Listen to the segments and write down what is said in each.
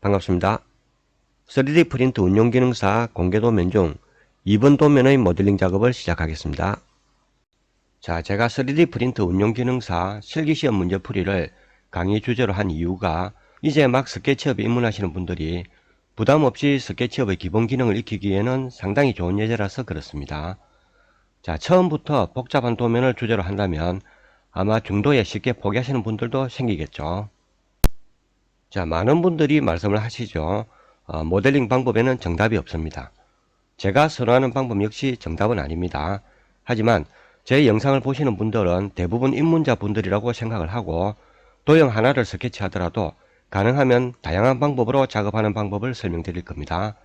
반갑습니다. 3D 프린트 운용기능사 공개도면 중 2번 도면의 모델링 작업을 시작하겠습니다. 자, 제가 3D 프린트 운용기능사 실기시험 문제풀이를 강의 주제로 한 이유가 이제 막 스케치업에 입문하시는 분들이 부담없이 스케치업의 기본 기능을 익히기에는 상당히 좋은 예제라서 그렇습니다. 자, 처음부터 복잡한 도면을 주제로 한다면 아마 중도에 쉽게 포기하시는 분들도 생기겠죠. 자, 많은 분들이 말씀을 하시죠. 모델링 방법에는 정답이 없습니다. 제가 선호하는 방법 역시 정답은 아닙니다. 하지만 제 영상을 보시는 분들은 대부분 입문자 분들이라고 생각을 하고 도형 하나를 스케치하더라도 가능하면 다양한 방법으로 작업하는 방법을 설명드릴 겁니다.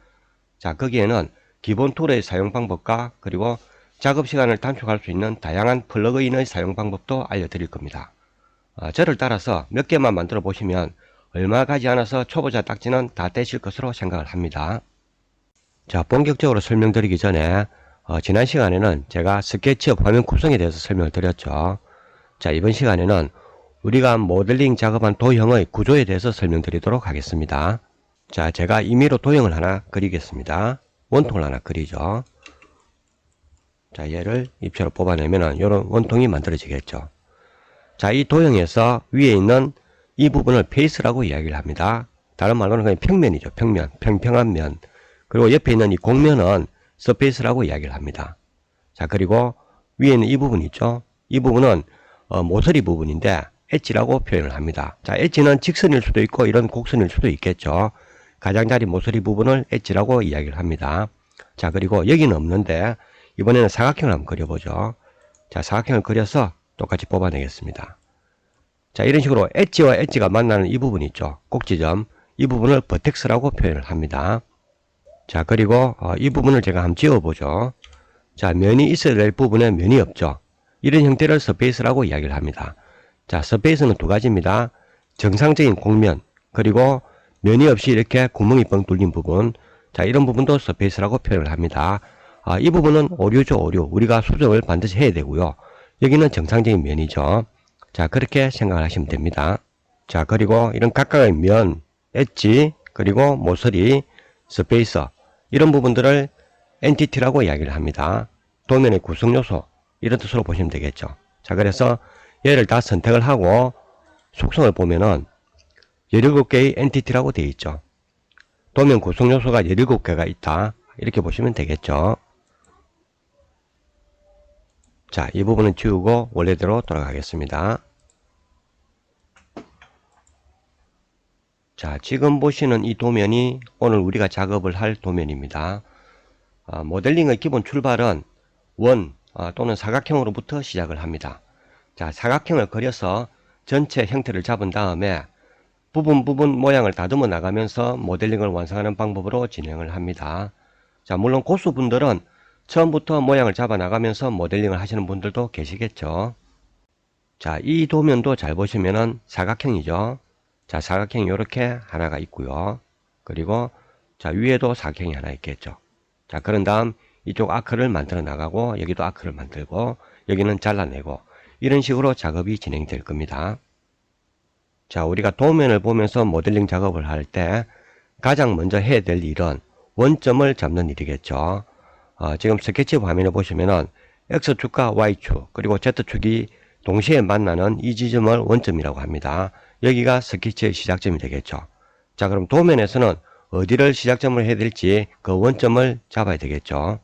자, 거기에는 기본 툴의 사용 방법과 그리고 작업 시간을 단축할 수 있는 다양한 플러그인의 사용 방법도 알려드릴 겁니다. 저를 따라서 몇 개만 만들어 보시면 얼마 가지 않아서 초보자 딱지는 다 떼실 것으로 생각을 합니다. 자, 본격적으로 설명드리기 전에 지난 시간에는 제가 스케치업 화면 구성에 대해서 설명을 드렸죠. 자, 이번 시간에는 우리가 모델링 작업한 도형의 구조에 대해서 설명드리도록 하겠습니다. 자, 제가 임의로 도형을 하나 그리겠습니다. 원통을 하나 그리죠. 자, 얘를 입체로 뽑아내면 이런 원통이 만들어지겠죠. 자, 이 도형에서 위에 있는 이 부분을 페이스라고 이야기를 합니다. 다른 말로는 그냥 평면이죠. 평면, 평평한 면. 그리고 옆에 있는 이 곡면은 서페이스라고 이야기를 합니다. 자, 그리고 위에 있는 이 부분 있죠. 이 부분은 모서리 부분인데 엣지라고 표현을 합니다. 자, 엣지는 직선일 수도 있고 이런 곡선일 수도 있겠죠. 가장자리 모서리 부분을 엣지라고 이야기를 합니다. 자, 그리고 여기는 없는데 이번에는 사각형을 한번 그려보죠. 자, 사각형을 그려서 똑같이 뽑아내겠습니다. 자, 이런 식으로 엣지와 엣지가 만나는 이 부분 있죠. 꼭지점. 이 부분을 버텍스라고 표현을 합니다. 자, 그리고 이 부분을 제가 한번 지워보죠. 자, 면이 있어야 될 부분에 면이 없죠. 이런 형태를 서페이스라고 이야기를 합니다. 자, 서페이스는 두 가지입니다. 정상적인 곡면, 그리고 면이 없이 이렇게 구멍이 뻥 뚫린 부분. 자, 이런 부분도 서페이스라고 표현을 합니다. 이 부분은 오류죠, 오류. 우리가 수정을 반드시 해야 되고요. 여기는 정상적인 면이죠. 자, 그렇게 생각을 하시면 됩니다. 자, 그리고 이런 각각의 면, 엣지, 그리고 모서리, 스페이서 이런 부분들을 엔티티라고 이야기를 합니다. 도면의 구성요소 이런 뜻으로 보시면 되겠죠. 자, 그래서 얘를 다 선택을 하고 속성을 보면은 17개의 엔티티라고 되어 있죠. 도면 구성요소가 17개가 있다. 이렇게 보시면 되겠죠. 자, 이 부분은 지우고 원래대로 돌아가겠습니다. 자, 지금 보시는 이 도면이 오늘 우리가 작업을 할 도면입니다. 모델링의 기본 출발은 원 또는 사각형으로부터 시작을 합니다. 자, 사각형을 그려서 전체 형태를 잡은 다음에 부분 모양을 다듬어 나가면서 모델링을 완성하는 방법으로 진행을 합니다. 자, 물론 고수분들은 처음부터 모양을 잡아 나가면서 모델링을 하시는 분들도 계시겠죠. 자, 이 도면도 잘 보시면은 사각형이죠. 자, 사각형이 이렇게 하나가 있고요. 그리고 자, 위에도 사각형이 하나 있겠죠. 자, 그런 다음 이쪽 아크를 만들어 나가고 여기도 아크를 만들고 여기는 잘라내고 이런 식으로 작업이 진행될 겁니다. 자, 우리가 도면을 보면서 모델링 작업을 할 때 가장 먼저 해야 될 일은 원점을 잡는 일이겠죠. 지금 스케치 화면에 보시면은 X축과 Y축 그리고 Z축이 동시에 만나는 이 지점을 원점이라고 합니다. 여기가 스케치의 시작점이 되겠죠. 자, 그럼 도면에서는 어디를 시작점을 해야 될지 그 원점을 잡아야 되겠죠.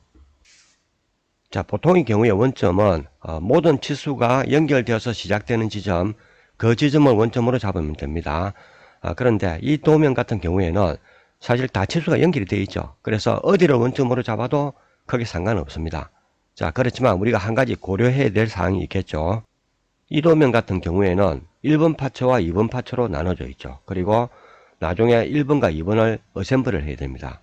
자, 보통의 경우에 원점은 모든 치수가 연결되어서 시작되는 지점, 그 지점을 원점으로 잡으면 됩니다. 그런데 이 도면 같은 경우에는 사실 다 치수가 연결이 되어 있죠. 그래서 어디를 원점으로 잡아도 크게 상관없습니다. 자, 그렇지만 우리가 한 가지 고려해야 될 사항이 있겠죠. 이 도면 같은 경우에는 1번 파츠와 2번 파츠로 나눠져 있죠. 그리고 나중에 1번과 2번을 어셈블을 해야 됩니다.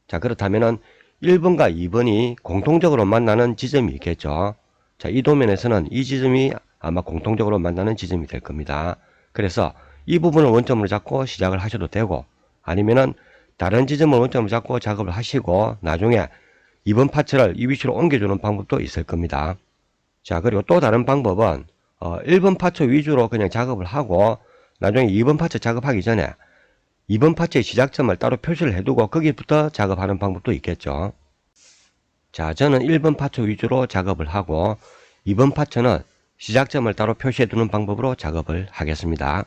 자, 그렇다면은 1번과 2번이 공통적으로 만나는 지점이 있겠죠. 자, 이 도면에서는 이 지점이 아마 공통적으로 만나는 지점이 될 겁니다. 그래서 이 부분을 원점으로 잡고 시작을 하셔도 되고 아니면은 다른 지점을 원점으로 잡고 작업을 하시고 나중에 2번 파츠를 이 위치로 옮겨주는 방법도 있을 겁니다. 자, 그리고 또 다른 방법은 1번 파츠 위주로 그냥 작업을 하고 나중에 2번 파츠 작업하기 전에 2번 파츠의 시작점을 따로 표시를 해두고 거기부터 작업하는 방법도 있겠죠. 자, 저는 1번 파츠 위주로 작업을 하고 2번 파츠는 시작점을 따로 표시해두는 방법으로 작업을 하겠습니다.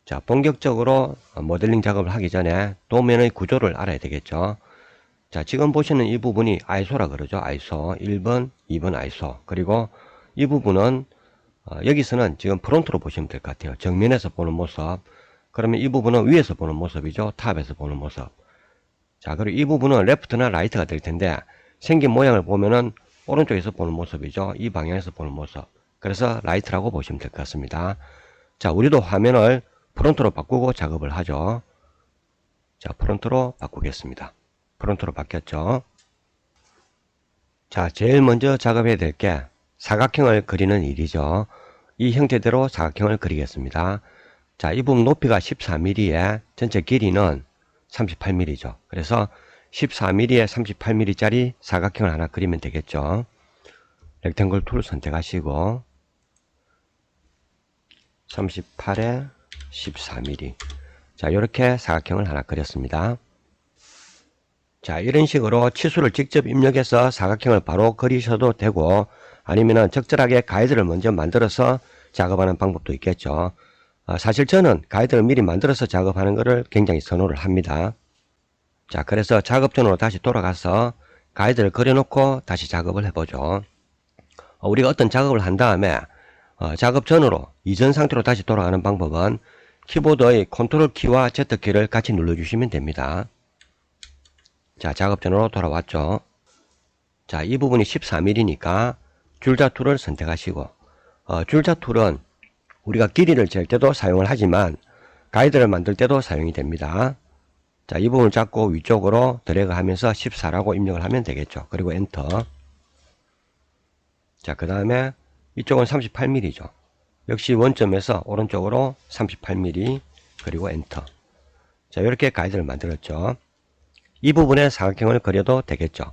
자, 본격적으로 모델링 작업을 하기 전에 도면의 구조를 알아야 되겠죠. 자, 지금 보시는 이 부분이 ISO라 그러죠. ISO 1번, 2번 ISO. 그리고 이 부분은 여기서는 지금 프론트로 보시면 될 것 같아요. 정면에서 보는 모습. 그러면 이 부분은 위에서 보는 모습이죠. 탑에서 보는 모습. 자, 그리고 이 부분은 레프트나 라이트가 될 텐데 생긴 모양을 보면은 오른쪽에서 보는 모습이죠. 이 방향에서 보는 모습. 그래서 라이트라고 보시면 될 것 같습니다. 자, 우리도 화면을 프론트로 바꾸고 작업을 하죠. 자, 프론트로 바꾸겠습니다. 프론트로 바뀌었죠. 자, 제일 먼저 작업해야 될 게 사각형을 그리는 일이죠. 이 형태대로 사각형을 그리겠습니다. 자, 이 부분 높이가 14mm에 전체 길이는 38mm죠. 그래서 14mm에 38mm 짜리 사각형을 하나 그리면 되겠죠. 렉탱글 툴 선택하시고 38에 14mm. 자, 이렇게 사각형을 하나 그렸습니다. 자, 이런 식으로 치수를 직접 입력해서 사각형을 바로 그리셔도 되고 아니면은 적절하게 가이드를 먼저 만들어서 작업하는 방법도 있겠죠. 사실 저는 가이드를 미리 만들어서 작업하는 것을 굉장히 선호를 합니다. 자, 그래서 작업전으로 다시 돌아가서 가이드를 그려놓고 다시 작업을 해보죠. 우리가 어떤 작업을 한 다음에 작업 전으로 이전 상태로 다시 돌아가는 방법은 키보드의 컨트롤 키와 Z 키를 같이 눌러주시면 됩니다. 자, 작업 전으로 돌아왔죠. 자, 이 부분이 14mm니까 줄자 툴을 선택하시고 줄자 툴은 우리가 길이를 잴 때도 사용을 하지만 가이드를 만들 때도 사용이 됩니다. 자, 이 부분을 잡고 위쪽으로 드래그 하면서 14라고 입력을 하면 되겠죠. 그리고 엔터. 자, 그 다음에 이쪽은 38mm죠. 역시 원점에서 오른쪽으로 38mm 그리고 엔터. 자, 이렇게 가이드를 만들었죠. 이 부분에 사각형을 그려도 되겠죠.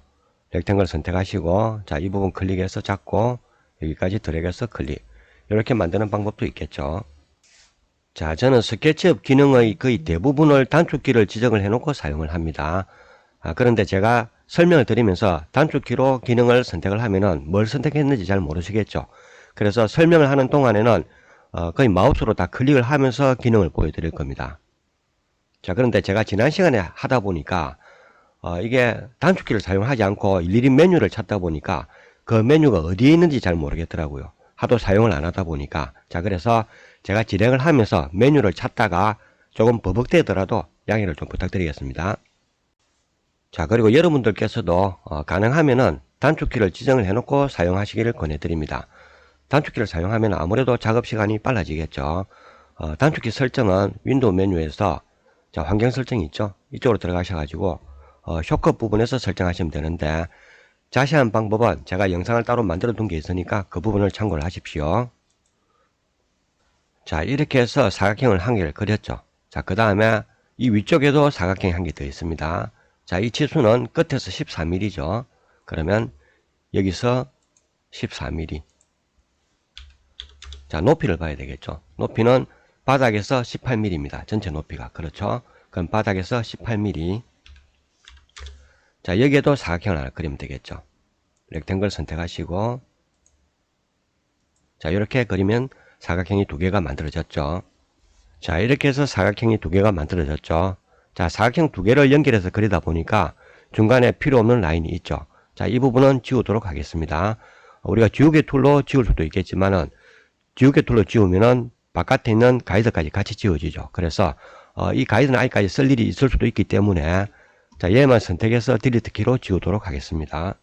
렉탱글 선택하시고 자, 이 부분 클릭해서 잡고 여기까지 드래그해서 클릭. 이렇게 만드는 방법도 있겠죠. 자, 저는 스케치업 기능의 거의 대부분을 단축키를 지정을 해놓고 사용을 합니다. 그런데 제가 설명을 드리면서 단축키로 기능을 선택을 하면은 뭘 선택했는지 잘 모르시겠죠. 그래서 설명을 하는 동안에는 거의 마우스로 다 클릭을 하면서 기능을 보여드릴 겁니다. 자, 그런데 제가 지난 시간에 하다 보니까 이게 단축키를 사용하지 않고 일일이 메뉴를 찾다 보니까 그 메뉴가 어디에 있는지 잘 모르겠더라고요. 하도 사용을 안 하다 보니까. 자, 그래서 제가 진행을 하면서 메뉴를 찾다가 조금 버벅대더라도 양해를 좀 부탁드리겠습니다. 자, 그리고 여러분들께서도 가능하면은 단축키를 지정을 해놓고 사용하시기를 권해드립니다. 단축키를 사용하면 아무래도 작업 시간이 빨라지겠죠. 단축키 설정은 윈도우 메뉴에서 자, 환경 설정이 있죠. 이쪽으로 들어가셔가지고 쇼컷 부분에서 설정하시면 되는데 자세한 방법은 제가 영상을 따로 만들어 둔 게 있으니까 그 부분을 참고를 하십시오. 자, 이렇게 해서 사각형을 한 개를 그렸죠. 자, 그 다음에 이 위쪽에도 사각형이 한 개 더 있습니다. 자, 이 치수는 끝에서 14mm죠. 그러면 여기서 14mm. 자, 높이를 봐야 되겠죠. 높이는 바닥에서 18mm입니다. 전체 높이가. 그렇죠. 그럼 바닥에서 18mm. 자, 여기에도 사각형을 하나 그리면 되겠죠. 렉탱글 선택하시고 자, 이렇게 그리면 사각형이 두 개가 만들어졌죠. 자, 이렇게 해서 사각형이 두 개가 만들어졌죠. 자, 사각형 두 개를 연결해서 그리다 보니까 중간에 필요 없는 라인이 있죠. 자, 이 부분은 지우도록 하겠습니다. 우리가 지우개 툴로 지울 수도 있겠지만은 지우개 툴로 지우면은 바깥에 있는 가이드까지 같이 지워지죠. 그래서 이 가이드는 아직까지 쓸 일이 있을 수도 있기 때문에 자, 얘만 선택해서 딜리트 키로 지우도록 하겠습니다.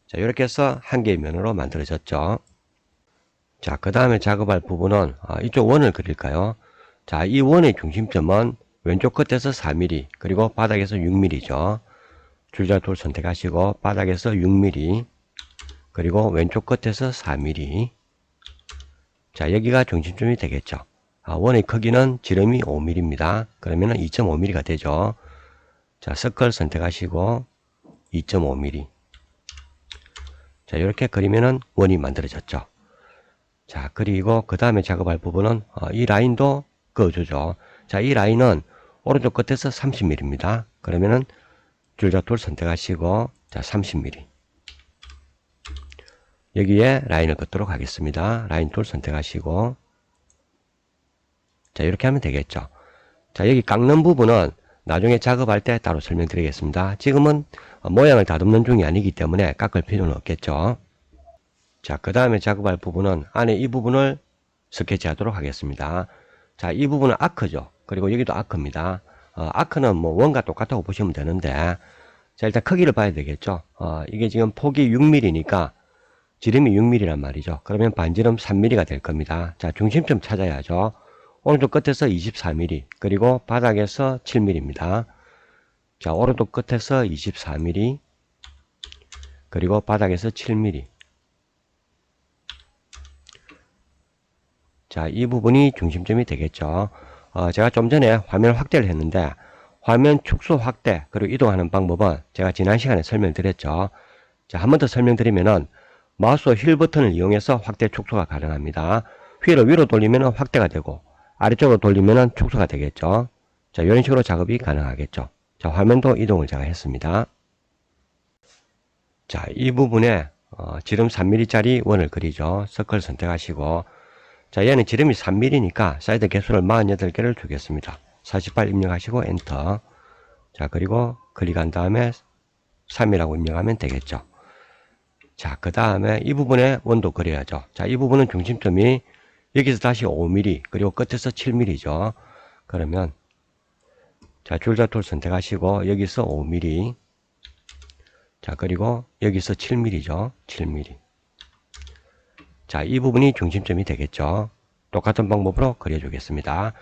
자, 이렇게 해서 한 개의 면으로 만들어졌죠. 자, 그 다음에 작업할 부분은 이쪽 원을 그릴까요? 자, 이 원의 중심점은 왼쪽 끝에서 4mm 그리고 바닥에서 6mm죠. 줄자 툴 선택하시고 바닥에서 6mm 그리고 왼쪽 끝에서 4mm. 자, 여기가 중심점이 되겠죠. 원의 크기는 지름이 5mm입니다. 그러면 2.5mm가 되죠. 자, 서클 선택하시고 2.5mm. 자, 이렇게 그리면은 원이 만들어졌죠. 자, 그리고 그 다음에 작업할 부분은 이 라인도 그어주죠. 자, 이 라인은 오른쪽 끝에서 30mm입니다. 그러면은 줄자 툴 선택하시고 자 30mm 여기에 라인을 긋도록 하겠습니다. 라인 툴 선택하시고 자 이렇게 하면 되겠죠. 자 여기 깎는 부분은 나중에 작업할 때 따로 설명드리겠습니다. 지금은 모양을 다듬는 중이 아니기 때문에 깎을 필요는 없겠죠. 자 그 다음에 작업할 부분은 안에 이 부분을 스케치하도록 하겠습니다. 자 이 부분은 아크죠. 그리고 여기도 아크입니다. 아크는 뭐 원과 똑같다고 보시면 되는데 자 일단 크기를 봐야 되겠죠. 이게 지금 폭이 6mm니까 지름이 6mm란 말이죠. 그러면 반지름 3mm가 될 겁니다. 자 중심점 찾아야죠. 오른쪽 끝에서 24mm 그리고 바닥에서 7mm입니다. 자 오른쪽 끝에서 24mm 그리고 바닥에서 7mm. 자 이 부분이 중심점이 되겠죠. 제가 좀 전에 화면을 확대를 했는데 화면 축소 확대 그리고 이동하는 방법은 제가 지난 시간에 설명드렸죠. 자 한 번 더 설명드리면은 마우스 휠 버튼을 이용해서 확대 축소가 가능합니다. 휠을 위로 돌리면 확대가 되고 아래쪽으로 돌리면 축소가 되겠죠. 자 이런 식으로 작업이 가능하겠죠. 자 화면도 이동을 제가 했습니다. 자 이 부분에 지름 3mm짜리 원을 그리죠. 서클 선택하시고 자 얘는 지름이 3mm니까 사이드 개수를 48개를 주겠습니다. 48 입력하시고 엔터. 자 그리고 클릭한 다음에 3이라고 입력하면 되겠죠. 자 그 다음에 이 부분에 원도 그려야죠. 자 이 부분은 중심점이 여기서 다시 5mm 그리고 끝에서 7mm죠. 그러면 자 줄자 툴 선택하시고 여기서 5mm 자 그리고 여기서 7mm죠. 7mm. 자 이 부분이 중심점이 되겠죠. 똑같은 방법으로 그려주겠습니다.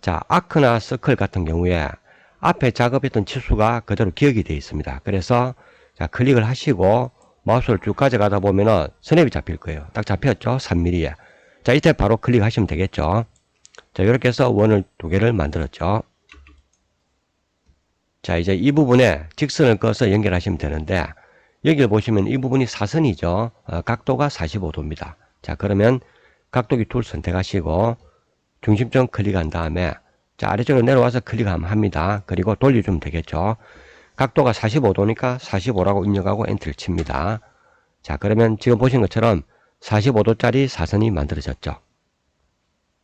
자 아크나 서클 같은 경우에 앞에 작업했던 치수가 그대로 기억이 되어 있습니다. 그래서 자 클릭을 하시고 마우스를 쭉 가져가다 보면은 스냅이 잡힐 거예요. 딱 잡혔죠. 3mm에. 자 이때 바로 클릭하시면 되겠죠. 자 이렇게 해서 원을 두 개를 만들었죠. 자 이제 이 부분에 직선을 꺼서 연결하시면 되는데 여기를 보시면 이 부분이 사선이죠. 각도가 45도입니다. 자 그러면 각도기 툴 선택하시고 중심점 클릭한 다음에 자 아래쪽으로 내려와서 클릭하면 합니다. 그리고 돌려주면 되겠죠. 각도가 45도니까 45라고 입력하고 엔터를 칩니다. 자 그러면 지금 보신 것처럼 45도짜리 사선이 만들어졌죠.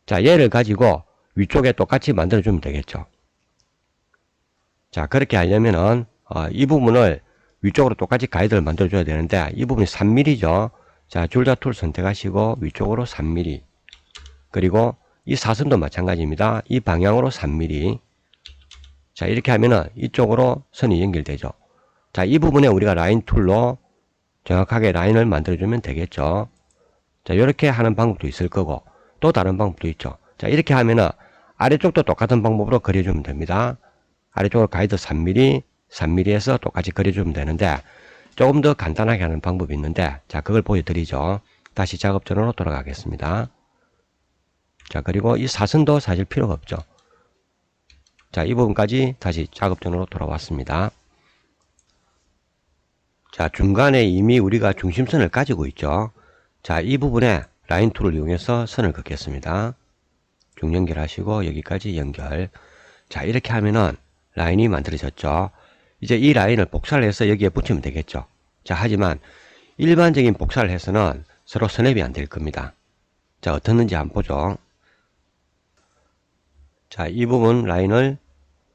자 얘를 가지고 위쪽에 똑같이 만들어주면 되겠죠. 자 그렇게 하려면은 이 부분을 위쪽으로 똑같이 가이드를 만들어줘야 되는데 이 부분이 3mm죠. 자 줄자 툴 선택하시고 위쪽으로 3mm 그리고 이 사선도 마찬가지입니다. 이 방향으로 3mm. 자 이렇게 하면은 이쪽으로 선이 연결되죠. 자 이 부분에 우리가 라인 툴로 정확하게 라인을 만들어주면 되겠죠. 자 이렇게 하는 방법도 있을 거고 또 다른 방법도 있죠. 자 이렇게 하면은 아래쪽도 똑같은 방법으로 그려주면 됩니다. 아래쪽으로 가이드 3mm 3mm에서 똑같이 그려주면 되는데 조금 더 간단하게 하는 방법이 있는데 자 그걸 보여드리죠. 다시 작업전으로 돌아가겠습니다. 자 그리고 이 사선도 사실 필요가 없죠. 자 이 부분까지 다시 작업전으로 돌아왔습니다. 자 중간에 이미 우리가 중심선을 가지고 있죠. 자 이 부분에 라인 툴을 이용해서 선을 긋겠습니다. 중연결 하시고 여기까지 연결. 자 이렇게 하면은 라인이 만들어졌죠. 이제 이 라인을 복사를 해서 여기에 붙이면 되겠죠. 자 하지만 일반적인 복사를 해서는 서로 스냅이 안 될 겁니다. 자 어떻는지 한번 보죠. 자 이 부분 라인을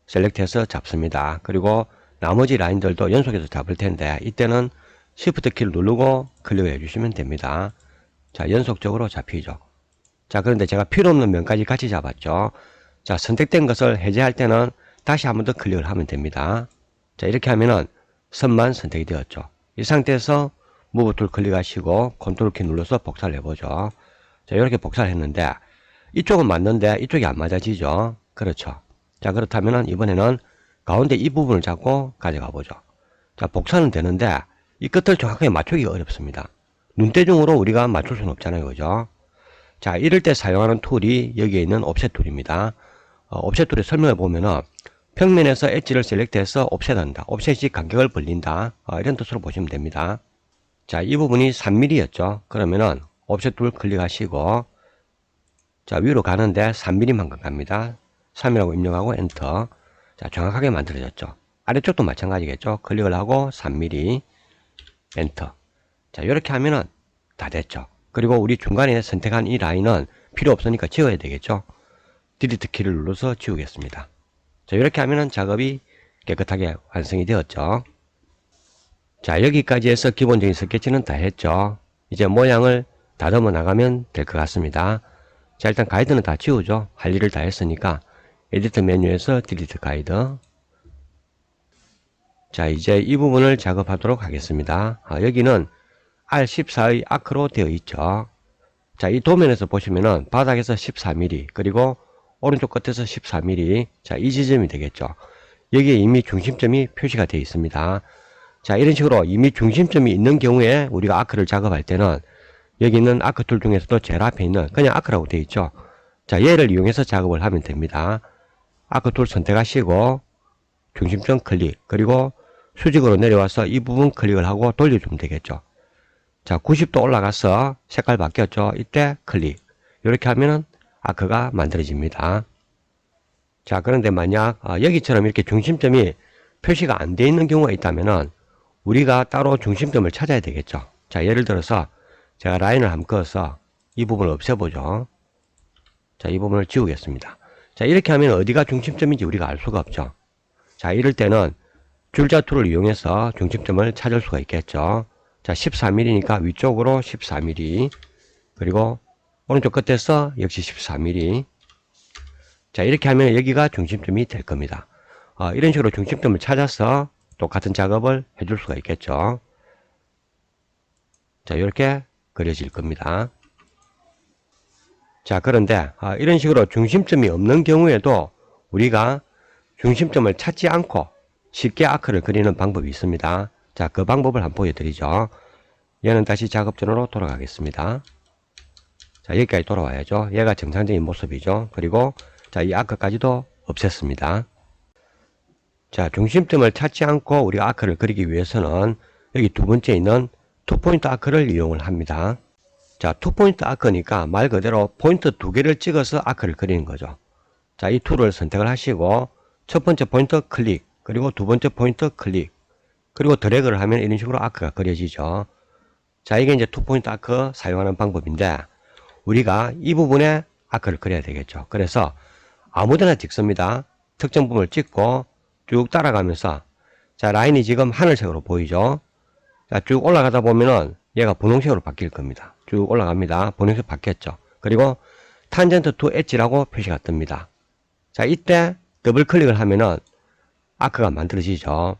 셀렉트해서 잡습니다. 그리고 나머지 라인들도 연속해서 잡을 텐데 이때는 Shift 키를 누르고 클릭을 해주시면 됩니다. 자 연속적으로 잡히죠. 자 그런데 제가 필요 없는 면까지 같이 잡았죠. 자 선택된 것을 해제할 때는 다시 한 번 더 클릭을 하면 됩니다. 자 이렇게 하면은 선만 선택이 되었죠. 이 상태에서 무브 툴 클릭하시고 컨트롤 키 눌러서 복사를 해보죠. 자 이렇게 복사를 했는데 이쪽은 맞는데 이쪽이 안 맞아지죠. 그렇죠. 자 그렇다면은 이번에는 가운데 이 부분을 잡고 가져가 보죠. 자 복사는 되는데 이 끝을 정확하게 맞추기가 어렵습니다. 눈대중으로 우리가 맞출 수는 없잖아요. 그죠? 자 이럴 때 사용하는 툴이 여기에 있는 옵셋 툴입니다. 옵셋 툴의 설명을 보면은 평면에서 엣지를 셀렉트해서 옵셋한다. 옵셋이 간격을 벌린다. 이런 뜻으로 보시면 됩니다. 자 이 부분이 3mm였죠. 그러면은 옵셋 툴 클릭하시고 자 위로 가는데 3mm만큼 갑니다. 3이라고 입력하고 엔터. 자, 정확하게 만들어졌죠. 아래쪽도 마찬가지겠죠. 클릭을 하고 3mm 엔터. 자, 이렇게 하면은 다 됐죠. 그리고 우리 중간에 선택한 이 라인은 필요 없으니까 지워야 되겠죠. 딜리트 키를 눌러서 지우겠습니다. 자, 이렇게 하면은 작업이 깨끗하게 완성이 되었죠. 자, 여기까지 해서 기본적인 스케치는 다 했죠. 이제 모양을 다듬어 나가면 될 것 같습니다. 자, 일단 가이드는 다 지우죠. 할 일을 다 했으니까 에디트 메뉴에서 딜리트 가이드. 자, 이제 이 부분을 작업하도록 하겠습니다. 여기는 R14의 아크로 되어 있죠. 자, 이 도면에서 보시면은 바닥에서 14mm, 그리고 오른쪽 끝에서 14mm. 자, 이 지점이 되겠죠. 여기에 이미 중심점이 표시가 되어 있습니다. 자, 이런 식으로 이미 중심점이 있는 경우에 우리가 아크를 작업할 때는 여기 있는 아크 툴 중에서도 제일 앞에 있는 그냥 아크라고 되어 있죠. 자, 얘를 이용해서 작업을 하면 됩니다. 아크 툴 선택하시고 중심점 클릭, 그리고 수직으로 내려와서 이 부분 클릭을 하고 돌려주면 되겠죠. 자, 90도 올라가서 색깔 바뀌었죠. 이때 클릭. 이렇게 하면은 아크가 만들어집니다. 자, 그런데 만약 여기처럼 이렇게 중심점이 표시가 안 되어 있는 경우가 있다면은 우리가 따로 중심점을 찾아야 되겠죠. 자, 예를 들어서 제가 라인을 한번 그어서 이 부분을 없애보죠. 자, 이 부분을 지우겠습니다. 자, 이렇게 하면 어디가 중심점인지 우리가 알 수가 없죠. 자, 이럴 때는 줄자 툴을 이용해서 중심점을 찾을 수가 있겠죠. 자, 14mm니까 위쪽으로 14mm, 그리고 오른쪽 끝에서 역시 14mm. 자, 이렇게 하면 여기가 중심점이 될 겁니다. 이런 식으로 중심점을 찾아서 똑같은 작업을 해줄 수가 있겠죠. 자, 이렇게 그려질 겁니다. 자, 그런데 이런 식으로 중심점이 없는 경우에도 우리가 중심점을 찾지 않고 쉽게 아크를 그리는 방법이 있습니다. 자, 그 방법을 한번 보여드리죠. 얘는 다시 작업전으로 돌아가겠습니다. 자, 여기까지 돌아와야죠. 얘가 정상적인 모습이죠. 그리고 자, 이 아크까지도 없앴습니다. 자, 중심점을 찾지 않고 우리가 아크를 그리기 위해서는 여기 두 번째 있는 투포인트 아크를 이용을 합니다. 자, 투포인트 아크니까 말 그대로 포인트 두 개를 찍어서 아크를 그리는 거죠. 자, 이 툴을 선택을 하시고 첫 번째 포인트 클릭, 그리고 두 번째 포인트 클릭, 그리고 드래그를 하면 이런 식으로 아크가 그려지죠. 자, 이게 이제 투포인트 아크 사용하는 방법인데 우리가 이 부분에 아크를 그려야 되겠죠. 그래서 아무데나 찍습니다. 특정 부분을 찍고 쭉 따라가면서 자, 라인이 지금 하늘색으로 보이죠. 자, 쭉 올라가다 보면은 얘가 분홍색으로 바뀔 겁니다. 쭉 올라갑니다. 분홍색 바뀌었죠. 그리고 탄젠트 투 엣지라고 표시가 뜹니다. 자, 이때 더블 클릭을 하면은 아크가 만들어지죠.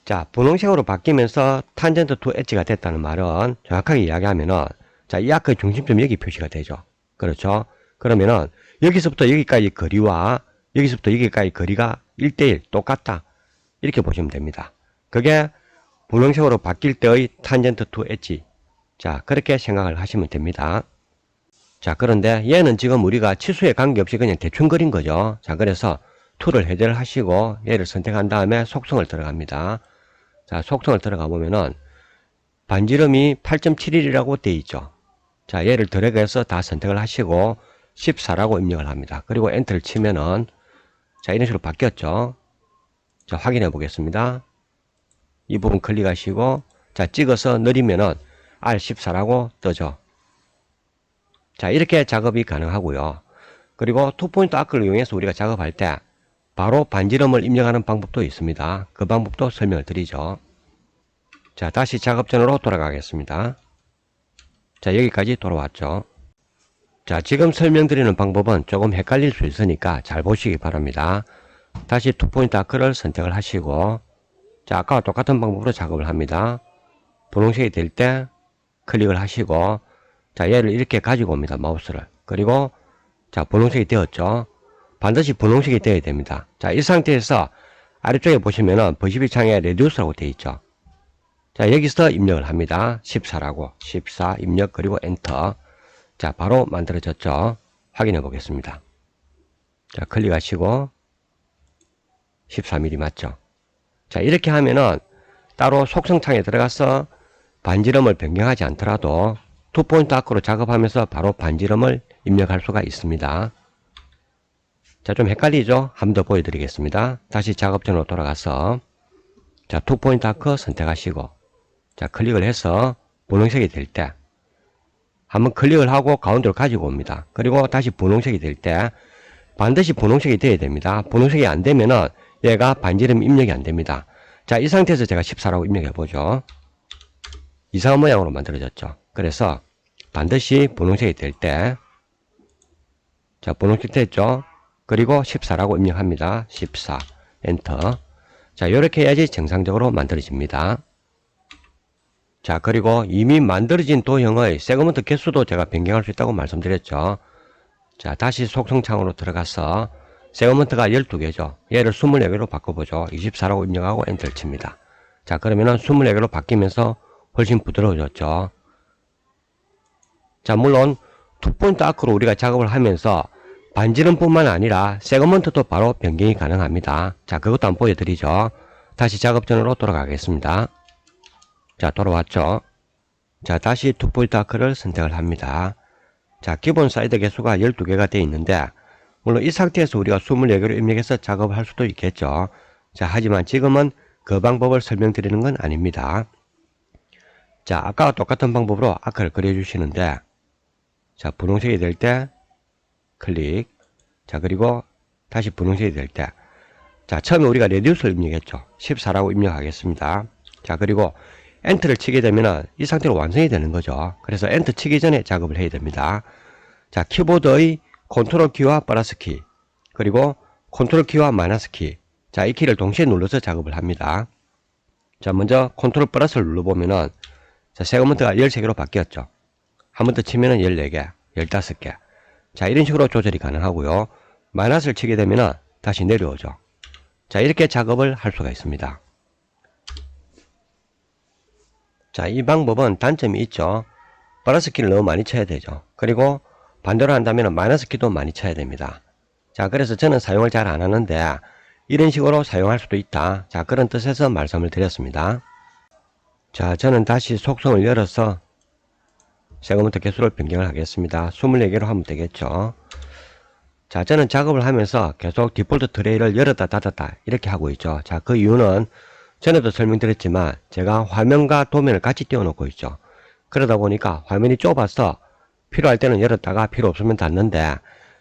자, 분홍색으로 바뀌면서 탄젠트 투 엣지가 됐다는 말은 정확하게 이야기하면은 자, 이 아크의 중심점이 여기 표시가 되죠. 그렇죠. 그러면은 여기서부터 여기까지 거리와 여기서부터 여기까지 거리가 1대1 똑같다. 이렇게 보시면 됩니다. 그게 분홍색으로 바뀔 때의 탄젠트 투 엣지. 자, 그렇게 생각을 하시면 됩니다. 자, 그런데 얘는 지금 우리가 치수에 관계없이 그냥 대충 그린 거죠. 자, 그래서 툴을 해제를 하시고 얘를 선택한 다음에 속성을 들어갑니다. 자, 속성을 들어가 보면은 반지름이 8.71이라고 되어 있죠. 자, 얘를 드래그해서 다 선택을 하시고 14라고 입력을 합니다. 그리고 엔터를 치면은 자, 이런 식으로 바뀌었죠. 자, 확인해 보겠습니다. 이 부분 클릭하시고 자, 찍어서 느리면은 R14라고 뜨죠. 자, 이렇게 작업이 가능하고요. 그리고 투포인트 아크를 이용해서 우리가 작업할 때 바로 반지름을 입력하는 방법도 있습니다. 그 방법도 설명을 드리죠. 자, 다시 작업전으로 돌아가겠습니다. 자, 여기까지 돌아왔죠. 자, 지금 설명드리는 방법은 조금 헷갈릴 수 있으니까 잘 보시기 바랍니다. 다시 투포인트 아크를 선택을 하시고 자, 아까와 똑같은 방법으로 작업을 합니다. 분홍색이 될 때 클릭을 하시고 자, 얘를 이렇게 가지고 옵니다. 마우스를. 그리고 자, 분홍색이 되었죠. 반드시 분홍색이 되어야 됩니다. 자, 이 상태에서 아래쪽에 보시면은 V12 창에 레듀스라고 되어 있죠. 자, 여기서 입력을 합니다. 14라고 14 입력, 그리고 엔터. 자, 바로 만들어졌죠. 확인해 보겠습니다. 자, 클릭하시고 14mm 맞죠? 자, 이렇게 하면은 따로 속성창에 들어가서 반지름을 변경하지 않더라도 투포인트 아크로 작업하면서 바로 반지름을 입력할 수가 있습니다. 자, 좀 헷갈리죠? 한 번 더 보여드리겠습니다. 다시 작업전으로 돌아가서 자, 투포인트 아크 선택하시고 자, 클릭을 해서 분홍색이 될 때 한번 클릭을 하고 가운데로 가지고 옵니다. 그리고 다시 분홍색이 될 때 반드시 분홍색이 돼야 됩니다. 분홍색이 안 되면은 얘가 반지름 입력이 안 됩니다. 자, 이 상태에서 제가 14라고 입력해 보죠. 이상한 모양으로 만들어졌죠. 그래서 반드시 분홍색이 될 때 자, 분홍색 됐죠? 그리고 14라고 입력합니다. 14 엔터. 자, 이렇게 해야지 정상적으로 만들어집니다. 자, 그리고 이미 만들어진 도형의 세그먼트 개수도 제가 변경할 수 있다고 말씀드렸죠. 자, 다시 속성창으로 들어가서 세그먼트가 12개죠. 얘를 24개로 바꿔보죠. 24라고 입력하고 엔터를 칩니다. 자, 그러면은 24개로 바뀌면서 훨씬 부드러워졌죠. 자, 물론 투포인트 아크로 우리가 작업을 하면서 반지름 뿐만 아니라 세그먼트도 바로 변경이 가능합니다. 자, 그것도 한번 보여드리죠. 다시 작업전으로 돌아가겠습니다. 자, 돌아왔죠. 자, 다시 투포인트 아크를 선택을 합니다. 자, 기본 사이드 개수가 12개가 되어 있는데 물론 이 상태에서 우리가 24개로 입력해서 작업을 할 수도 있겠죠. 자, 하지만 지금은 그 방법을 설명드리는 건 아닙니다. 자, 아까와 똑같은 방법으로 아크를 그려주시는데 자, 분홍색이 될 때 클릭. 자, 그리고 다시 분홍색이 될 때 자, 처음에 우리가 레디우스를 입력했죠. 14라고 입력하겠습니다. 자, 그리고 엔터를 치게 되면 이 상태로 완성이 되는 거죠. 그래서 엔터 치기 전에 작업을 해야 됩니다. 자, 키보드의 컨트롤 키와 플러스 키 그리고 컨트롤 키와 마이너스 키 자, 이 키를 동시에 눌러서 작업을 합니다. 자, 먼저 컨트롤 플러스를 눌러보면은 자, 세그먼트가 13개로 바뀌었죠. 한 번 더 치면은 14개, 15개 자, 이런 식으로 조절이 가능하고요. 마이너스를 치게 되면은 다시 내려오죠. 자, 이렇게 작업을 할 수가 있습니다. 자, 이 방법은 단점이 있죠. 플러스 키를 너무 많이 쳐야 되죠. 그리고 반대로 한다면 마이너스 키도 많이 쳐야 됩니다. 자, 그래서 저는 사용을 잘 안 하는데 이런 식으로 사용할 수도 있다. 자, 그런 뜻에서 말씀을 드렸습니다. 자, 저는 다시 속성을 열어서 세그먼트 개수를 변경을 하겠습니다. 24개로 하면 되겠죠. 자, 저는 작업을 하면서 계속 디폴트 트레이를 열었다 닫았다 이렇게 하고 있죠. 자, 그 이유는 전에도 설명드렸지만 제가 화면과 도면을 같이 띄워놓고 있죠. 그러다 보니까 화면이 좁아서 필요할 때는 열었다가 필요 없으면 닫는데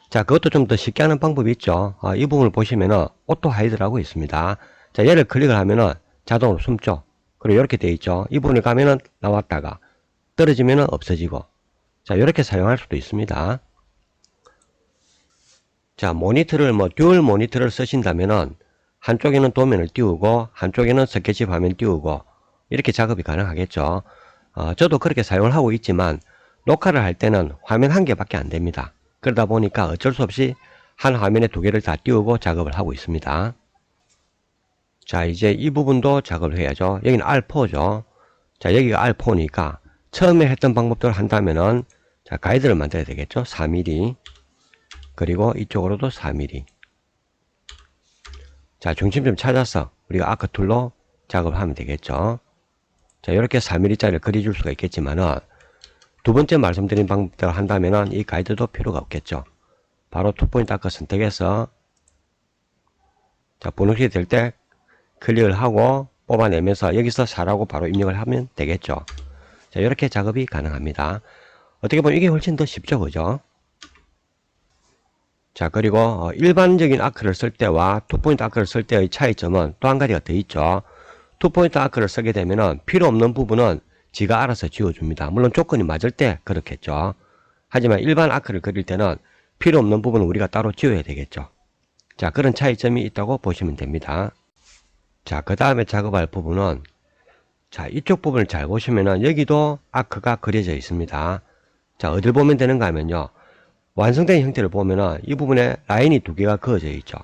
자, 그것도 좀 더 쉽게 하는 방법이 있죠. 이 부분을 보시면은 오토 하이드라고 있습니다. 자, 얘를 클릭을 하면은 자동으로 숨죠. 그리고 이렇게 되어 있죠. 이 부분을 가면은 나왔다가 떨어지면은 없어지고 자, 이렇게 사용할 수도 있습니다. 자, 모니터를 듀얼 모니터를 쓰신다면은 한쪽에는 도면을 띄우고 한쪽에는 스케치 화면 띄우고 이렇게 작업이 가능하겠죠. 저도 그렇게 사용을 하고 있지만 녹화를 할 때는 화면 한 개밖에 안 됩니다. 그러다 보니까 어쩔 수 없이 한 화면에 두 개를 다 띄우고 작업을 하고 있습니다. 자, 이제 이 부분도 작업을 해야죠. 여기는 R4죠. 자, 여기가 R4니까 처음에 했던 방법대로 한다면은 자, 가이드를 만들어야 되겠죠. 4mm 그리고 이쪽으로도 4mm 자, 중심점 찾아서 우리가 아크 툴로 작업을 하면 되겠죠. 자, 이렇게 4mm짜리를 그려줄 수가 있겠지만은 두 번째 말씀드린 방법대로 한다면은 이 가이드도 필요가 없겠죠. 바로 투포인트 아크 선택해서 자, 분홍색이 될 때 클릭을 하고 뽑아내면서 여기서 4라고 바로 입력을 하면 되겠죠. 자, 이렇게 작업이 가능합니다. 어떻게 보면 이게 훨씬 더 쉽죠, 그죠? 자, 그리고 일반적인 아크를 쓸 때와 투포인트 아크를 쓸 때의 차이점은 또 한 가지가 더 있죠. 투포인트 아크를 쓰게 되면은 필요 없는 부분은 지가 알아서 지워줍니다. 물론 조건이 맞을 때 그렇겠죠. 하지만 일반 아크를 그릴 때는 필요 없는 부분은 우리가 따로 지워야 되겠죠. 자, 그런 차이점이 있다고 보시면 됩니다. 자, 그 다음에 작업할 부분은 자, 이쪽 부분을 잘 보시면은 여기도 아크가 그려져 있습니다. 자, 어딜 보면 되는가 하면요. 완성된 형태를 보면은 이 부분에 라인이 두 개가 그어져 있죠.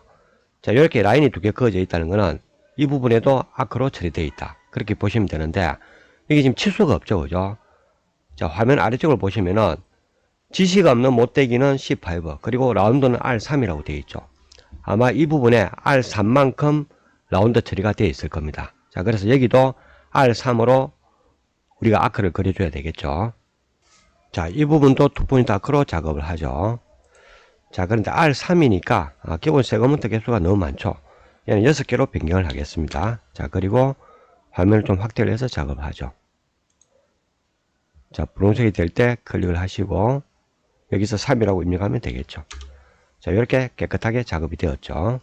자, 이렇게 라인이 두 개 그어져 있다는 것은 이 부분에도 아크로 처리되어 있다. 그렇게 보시면 되는데 이게 지금 치수가 없죠, 그죠? 자, 화면 아래쪽을 보시면은 지시가 없는 못대기는 C5 그리고 라운드는 R3이라고 되어 있죠. 아마 이 부분에 R3만큼 라운드 처리가 되어 있을 겁니다. 자, 그래서 여기도 R3으로 우리가 아크를 그려줘야 되겠죠. 자, 이 부분도 투포인트 아크로 작업을 하죠. 자, 그런데 R3이니까 기본 세그먼트 개수가 너무 많죠. 얘는 6개로 변경을 하겠습니다. 자, 그리고 화면을 좀 확대를 해서 작업을 하죠. 자, 분홍색이 될 때 클릭을 하시고 여기서 3이라고 입력하면 되겠죠. 자, 이렇게 깨끗하게 작업이 되었죠.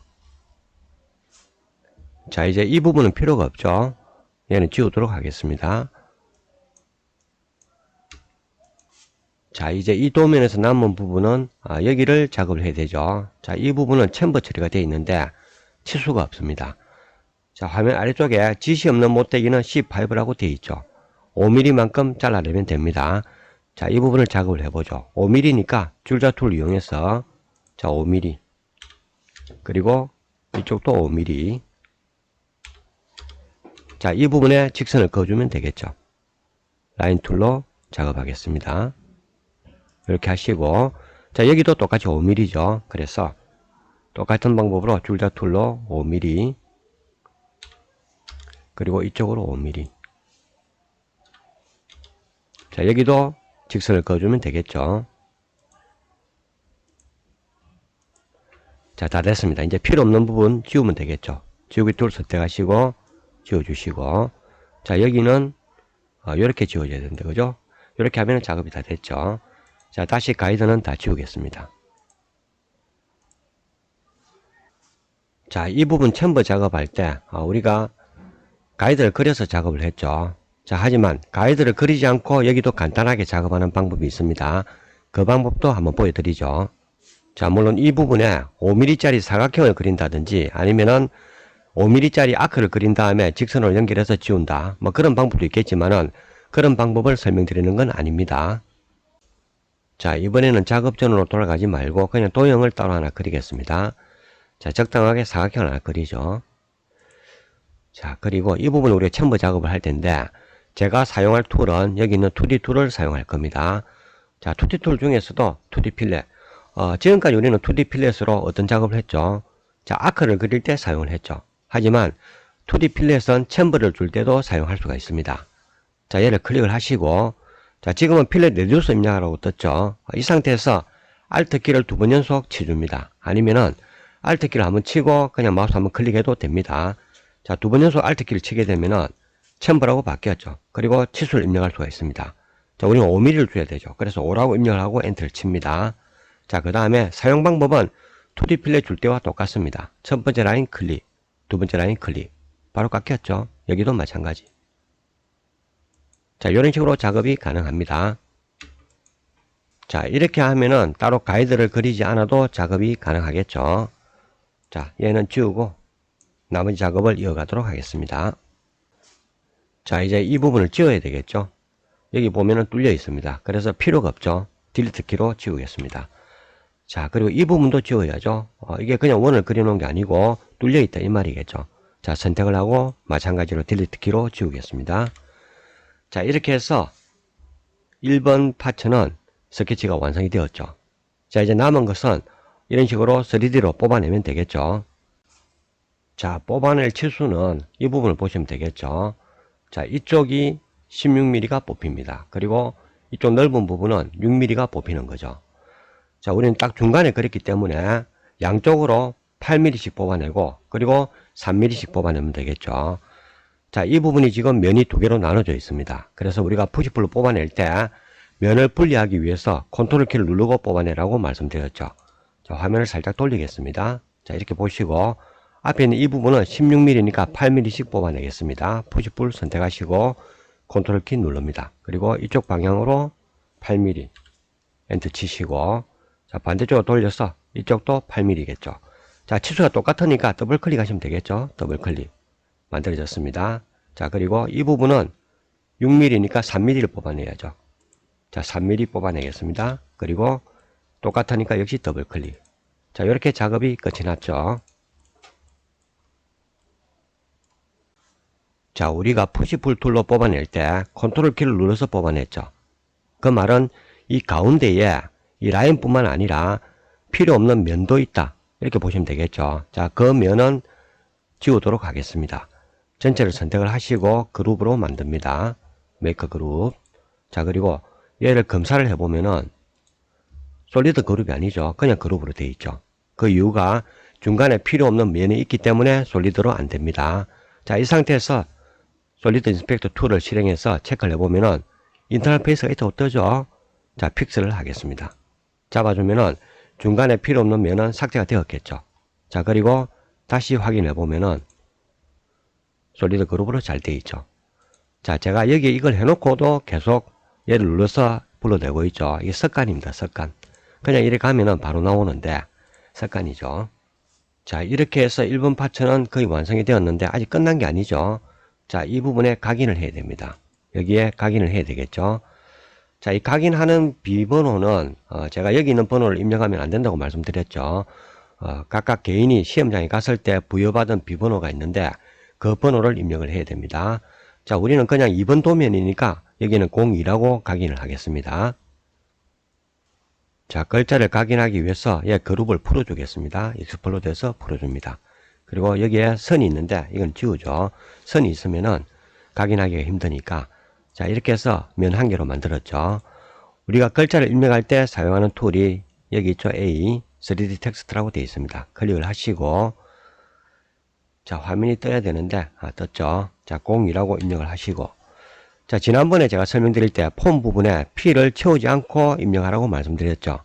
자, 이제 이 부분은 필요가 없죠. 얘는 지우도록 하겠습니다. 자, 이제 이 도면에서 남은 부분은 여기를 작업을 해야 되죠. 자, 이 부분은 챔버 처리가 되어 있는데 치수가 없습니다. 자, 화면 아래쪽에 지시 없는 못대기는 C5라고 되어 있죠. 5mm만큼 잘라내면 됩니다. 자, 이 부분을 작업을 해보죠. 5mm니까 줄자 툴을 이용해서 자, 5mm 그리고 이쪽도 5mm. 자, 이 부분에 직선을 그어주면 되겠죠. 라인 툴로 작업하겠습니다. 이렇게 하시고, 자, 여기도 똑같이 5mm죠. 그래서 똑같은 방법으로 줄자 툴로 5mm 그리고 이쪽으로 5mm. 자, 여기도 직선을 그어주면 되겠죠. 자, 다 됐습니다. 이제 필요 없는 부분 지우면 되겠죠. 지우기 툴 선택하시고 지워주시고, 자, 여기는 이렇게 지워져야 되는데, 그죠? 이렇게 하면 작업이 다 됐죠. 자, 다시 가이드는 다 지우겠습니다. 자, 이 부분 챔버 작업할 때 우리가 가이드를 그려서 작업을 했죠. 자, 하지만 가이드를 그리지 않고 여기도 간단하게 작업하는 방법이 있습니다. 그 방법도 한번 보여드리죠. 자, 물론 이 부분에 5mm짜리 사각형을 그린다든지 아니면은 5mm짜리 아크를 그린 다음에 직선으로 연결해서 지운다, 뭐 그런 방법도 있겠지만은 그런 방법을 설명드리는 건 아닙니다. 자, 이번에는 작업전으로 돌아가지 말고 그냥 도형을 따로 하나 그리겠습니다. 자, 적당하게 사각형을 하나 그리죠. 자, 그리고 이 부분 우리가 챔버 작업을 할 텐데 제가 사용할 툴은 여기 있는 2D 툴을 사용할 겁니다. 자, 2D 툴 중에서도 2D 필렛. 지금까지 우리는 2D 필렛으로 어떤 작업을 했죠? 자, 아크를 그릴 때 사용을 했죠. 하지만 2D 필렛은 챔버를 줄 때도 사용할 수가 있습니다. 자, 얘를 클릭을 하시고, 자, 지금은 필렛 레듀스 입력하라고 떴죠. 이 상태에서 Alt 키를 2번 연속 치줍니다. 아니면은 Alt 키를 한번 치고 그냥 마우스 한번 클릭해도 됩니다. 자, 2번 연속 Alt 키를 치게 되면은 챔버라고 바뀌었죠. 그리고 치수를 입력할 수가 있습니다. 자, 우리는 5mm를 줘야 되죠. 그래서 5라고 입력을 하고 엔터를 칩니다. 자, 그 다음에 사용 방법은 2D 필렛 줄 때와 똑같습니다. 첫 번째 라인 클릭, 두 번째 라인 클릭. 바로 깎였죠. 여기도 마찬가지. 자, 이런 식으로 작업이 가능합니다. 자, 이렇게 하면은 따로 가이드를 그리지 않아도 작업이 가능하겠죠. 자, 얘는 지우고 나머지 작업을 이어가도록 하겠습니다. 자, 이제 이 부분을 지워야 되겠죠. 여기 보면은 뚫려 있습니다. 그래서 필요가 없죠. 딜리트 키로 지우겠습니다. 자, 그리고 이 부분도 지워야죠. 이게 그냥 원을 그려놓은 게 아니고 뚫려 있다 이 말이겠죠. 자, 선택을 하고 마찬가지로 딜리트 키로 지우겠습니다. 자, 이렇게 해서 1번 파츠는 스케치가 완성이 되었죠. 자, 이제 남은 것은 이런 식으로 3D로 뽑아내면 되겠죠. 자, 뽑아낼 치수는 이 부분을 보시면 되겠죠. 자, 이쪽이 16mm가 뽑힙니다. 그리고 이쪽 넓은 부분은 6mm가 뽑히는 거죠. 자, 우리는 딱 중간에 그렸기 때문에 양쪽으로 8mm씩 뽑아내고 그리고 3mm씩 뽑아내면 되겠죠. 자, 이 부분이 지금 면이 두 개로 나눠져 있습니다. 그래서 우리가 푸시풀로 뽑아낼 때 면을 분리하기 위해서 컨트롤 키를 누르고 뽑아내라고 말씀드렸죠. 자, 화면을 살짝 돌리겠습니다. 자, 이렇게 보시고 앞에 있는 이 부분은 16mm니까 8mm씩 뽑아내겠습니다. 푸시풀 선택하시고 컨트롤 키 누릅니다. 그리고 이쪽 방향으로 8mm 엔터 치시고, 자, 반대쪽으로 돌려서 이쪽도 8mm겠죠. 자, 치수가 똑같으니까 더블 클릭하시면 되겠죠. 더블 클릭 만들어졌습니다. 자, 그리고 이 부분은 6mm니까 3mm를 뽑아내야죠. 자, 3mm 뽑아내겠습니다. 그리고 똑같으니까 역시 더블 클릭. 자, 이렇게 작업이 끝이 났죠. 자, 우리가 푸시풀 툴로 뽑아낼 때 컨트롤 키를 눌러서 뽑아냈죠. 그 말은 이 가운데에 이 라인뿐만 아니라 필요 없는 면도 있다, 이렇게 보시면 되겠죠. 자, 그 면은 지우도록 하겠습니다. 전체를 선택을 하시고 그룹으로 만듭니다. 메이커 그룹. 자, 그리고 얘를 검사를 해보면은 솔리드 그룹이 아니죠. 그냥 그룹으로 되어 있죠. 그 이유가 중간에 필요 없는 면이 있기 때문에 솔리드로 안 됩니다. 자, 이 상태에서 솔리드 인스펙터 2를 실행해서 체크를 해보면은 인터널 페이스가 있다고 뜨죠. 자, 픽스를 하겠습니다. 잡아주면은 중간에 필요 없는 면은 삭제가 되었겠죠. 자, 그리고 다시 확인해 보면은 솔리드 그룹으로 잘 되어 있죠. 자, 제가 여기 이걸 해놓고도 계속 얘를 눌러서 불러내고 있죠. 이게 습관입니다. 습관. 그냥 이렇게 가면은 바로 나오는데 습관이죠. 자, 이렇게 해서 1번 파츠는 거의 완성이 되었는데 아직 끝난 게 아니죠. 자, 이 부분에 각인을 해야 됩니다. 여기에 각인을 해야 되겠죠. 자, 이 각인하는 비번호는 제가 여기 있는 번호를 입력하면 안 된다고 말씀드렸죠. 각각 개인이 시험장에 갔을 때 부여받은 비번호가 있는데 그 번호를 입력을 해야 됩니다. 자, 우리는 그냥 2번 도면이니까 여기는 02라고 각인을 하겠습니다. 자, 글자를 각인하기 위해서 얘 그룹을 풀어주겠습니다. 익스플로드해서 풀어줍니다. 그리고 여기에 선이 있는데 이건 지우죠. 선이 있으면은 각인하기가 힘드니까. 자, 이렇게 해서 면 한 개로 만들었죠. 우리가 글자를 입력할 때 사용하는 툴이 여기 있죠. A, 3D 텍스트라고 되어 있습니다. 클릭을 하시고, 자, 화면이 떠야 되는데, 떴죠. 자, 02라고 입력을 하시고, 자, 지난번에 제가 설명드릴 때 폼 부분에 P를 채우지 않고 입력하라고 말씀드렸죠.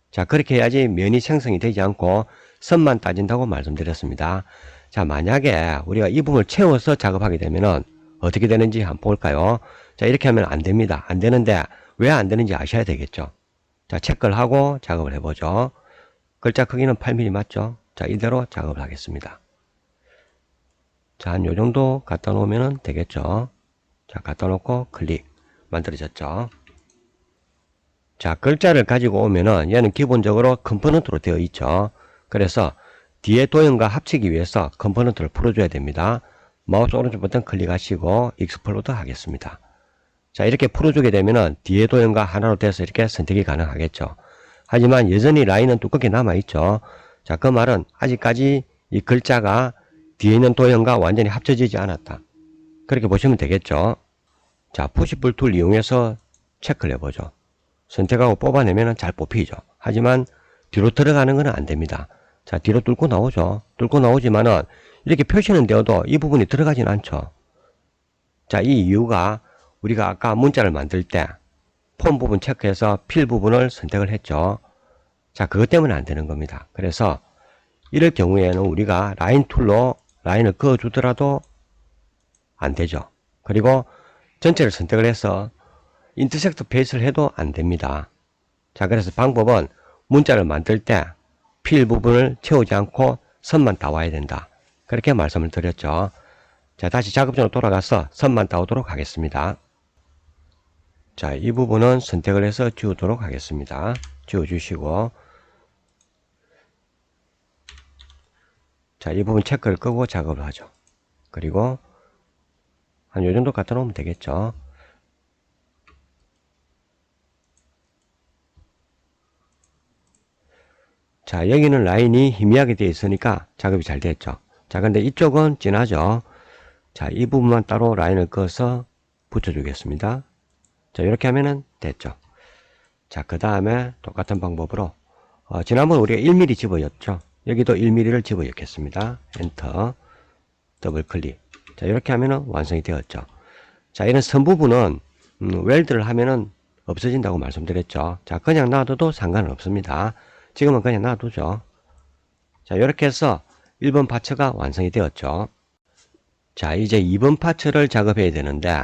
자, 그렇게 해야지 면이 생성이 되지 않고 선만 따진다고 말씀드렸습니다. 자, 만약에 우리가 이 부분을 채워서 작업하게 되면은 어떻게 되는지 한번 볼까요? 자, 이렇게 하면 안 됩니다. 안 되는데 왜 안 되는지 아셔야 되겠죠. 자, 체크를 하고 작업을 해보죠. 글자 크기는 8mm 맞죠? 자, 이대로 작업을 하겠습니다. 자, 한 요정도 갖다 놓으면 되겠죠. 자, 갖다 놓고 클릭. 만들어졌죠. 자, 글자를 가지고 오면은 얘는 기본적으로 컴포넌트로 되어 있죠. 그래서 뒤에 도형과 합치기 위해서 컴포넌트를 풀어줘야 됩니다. 마우스 오른쪽 버튼 클릭하시고 익스플로드 하겠습니다. 자, 이렇게 풀어주게 되면은 뒤에 도형과 하나로 돼서 이렇게 선택이 가능하겠죠. 하지만 여전히 라인은 두껍게 남아있죠. 자, 그 말은 아직까지 이 글자가 뒤에 있는 도형과 완전히 합쳐지지 않았다. 그렇게 보시면 되겠죠. 자, 푸시풀 툴 이용해서 체크를 해보죠. 선택하고 뽑아내면 잘 뽑히죠. 하지만 뒤로 들어가는 건 안 됩니다. 자, 뒤로 뚫고 나오죠. 뚫고 나오지만은 이렇게 표시는 되어도 이 부분이 들어가진 않죠. 자, 이 이유가 우리가 아까 문자를 만들 때 폼 부분 체크해서 필 부분을 선택을 했죠. 자, 그것 때문에 안 되는 겁니다. 그래서 이럴 경우에는 우리가 라인 툴로 라인을 그어주더라도 안 되죠. 그리고 전체를 선택을 해서 인터섹트 페이스를 해도 안 됩니다. 자, 그래서 방법은 문자를 만들 때 필 부분을 채우지 않고 선만 따와야 된다. 그렇게 말씀을 드렸죠. 자, 다시 작업장으로 돌아가서 선만 따오도록 하겠습니다. 자, 이 부분은 선택을 해서 지우도록 하겠습니다. 지워주시고, 자, 이 부분 체크를 끄고 작업을 하죠. 그리고 한 요 정도 갖다 놓으면 되겠죠. 자, 여기는 라인이 희미하게 되어 있으니까 작업이 잘 됐죠. 자, 근데 이쪽은 진하죠. 자, 이 부분만 따로 라인을 그어서 붙여주겠습니다. 자, 이렇게 하면은 됐죠. 자, 그 다음에 똑같은 방법으로 지난번 우리가 1mm 집어였죠. 여기도 1mm를 집어넣겠습니다. 엔터, 더블 클릭. 자, 이렇게 하면은 완성이 되었죠. 자, 이런 선 부분은 웰드를 하면은 없어진다고 말씀드렸죠. 자, 그냥 놔둬도 상관은 없습니다. 지금은 그냥 놔두죠. 자, 이렇게 해서 1번 파츠가 완성이 되었죠. 자, 이제 2번 파츠를 작업해야 되는데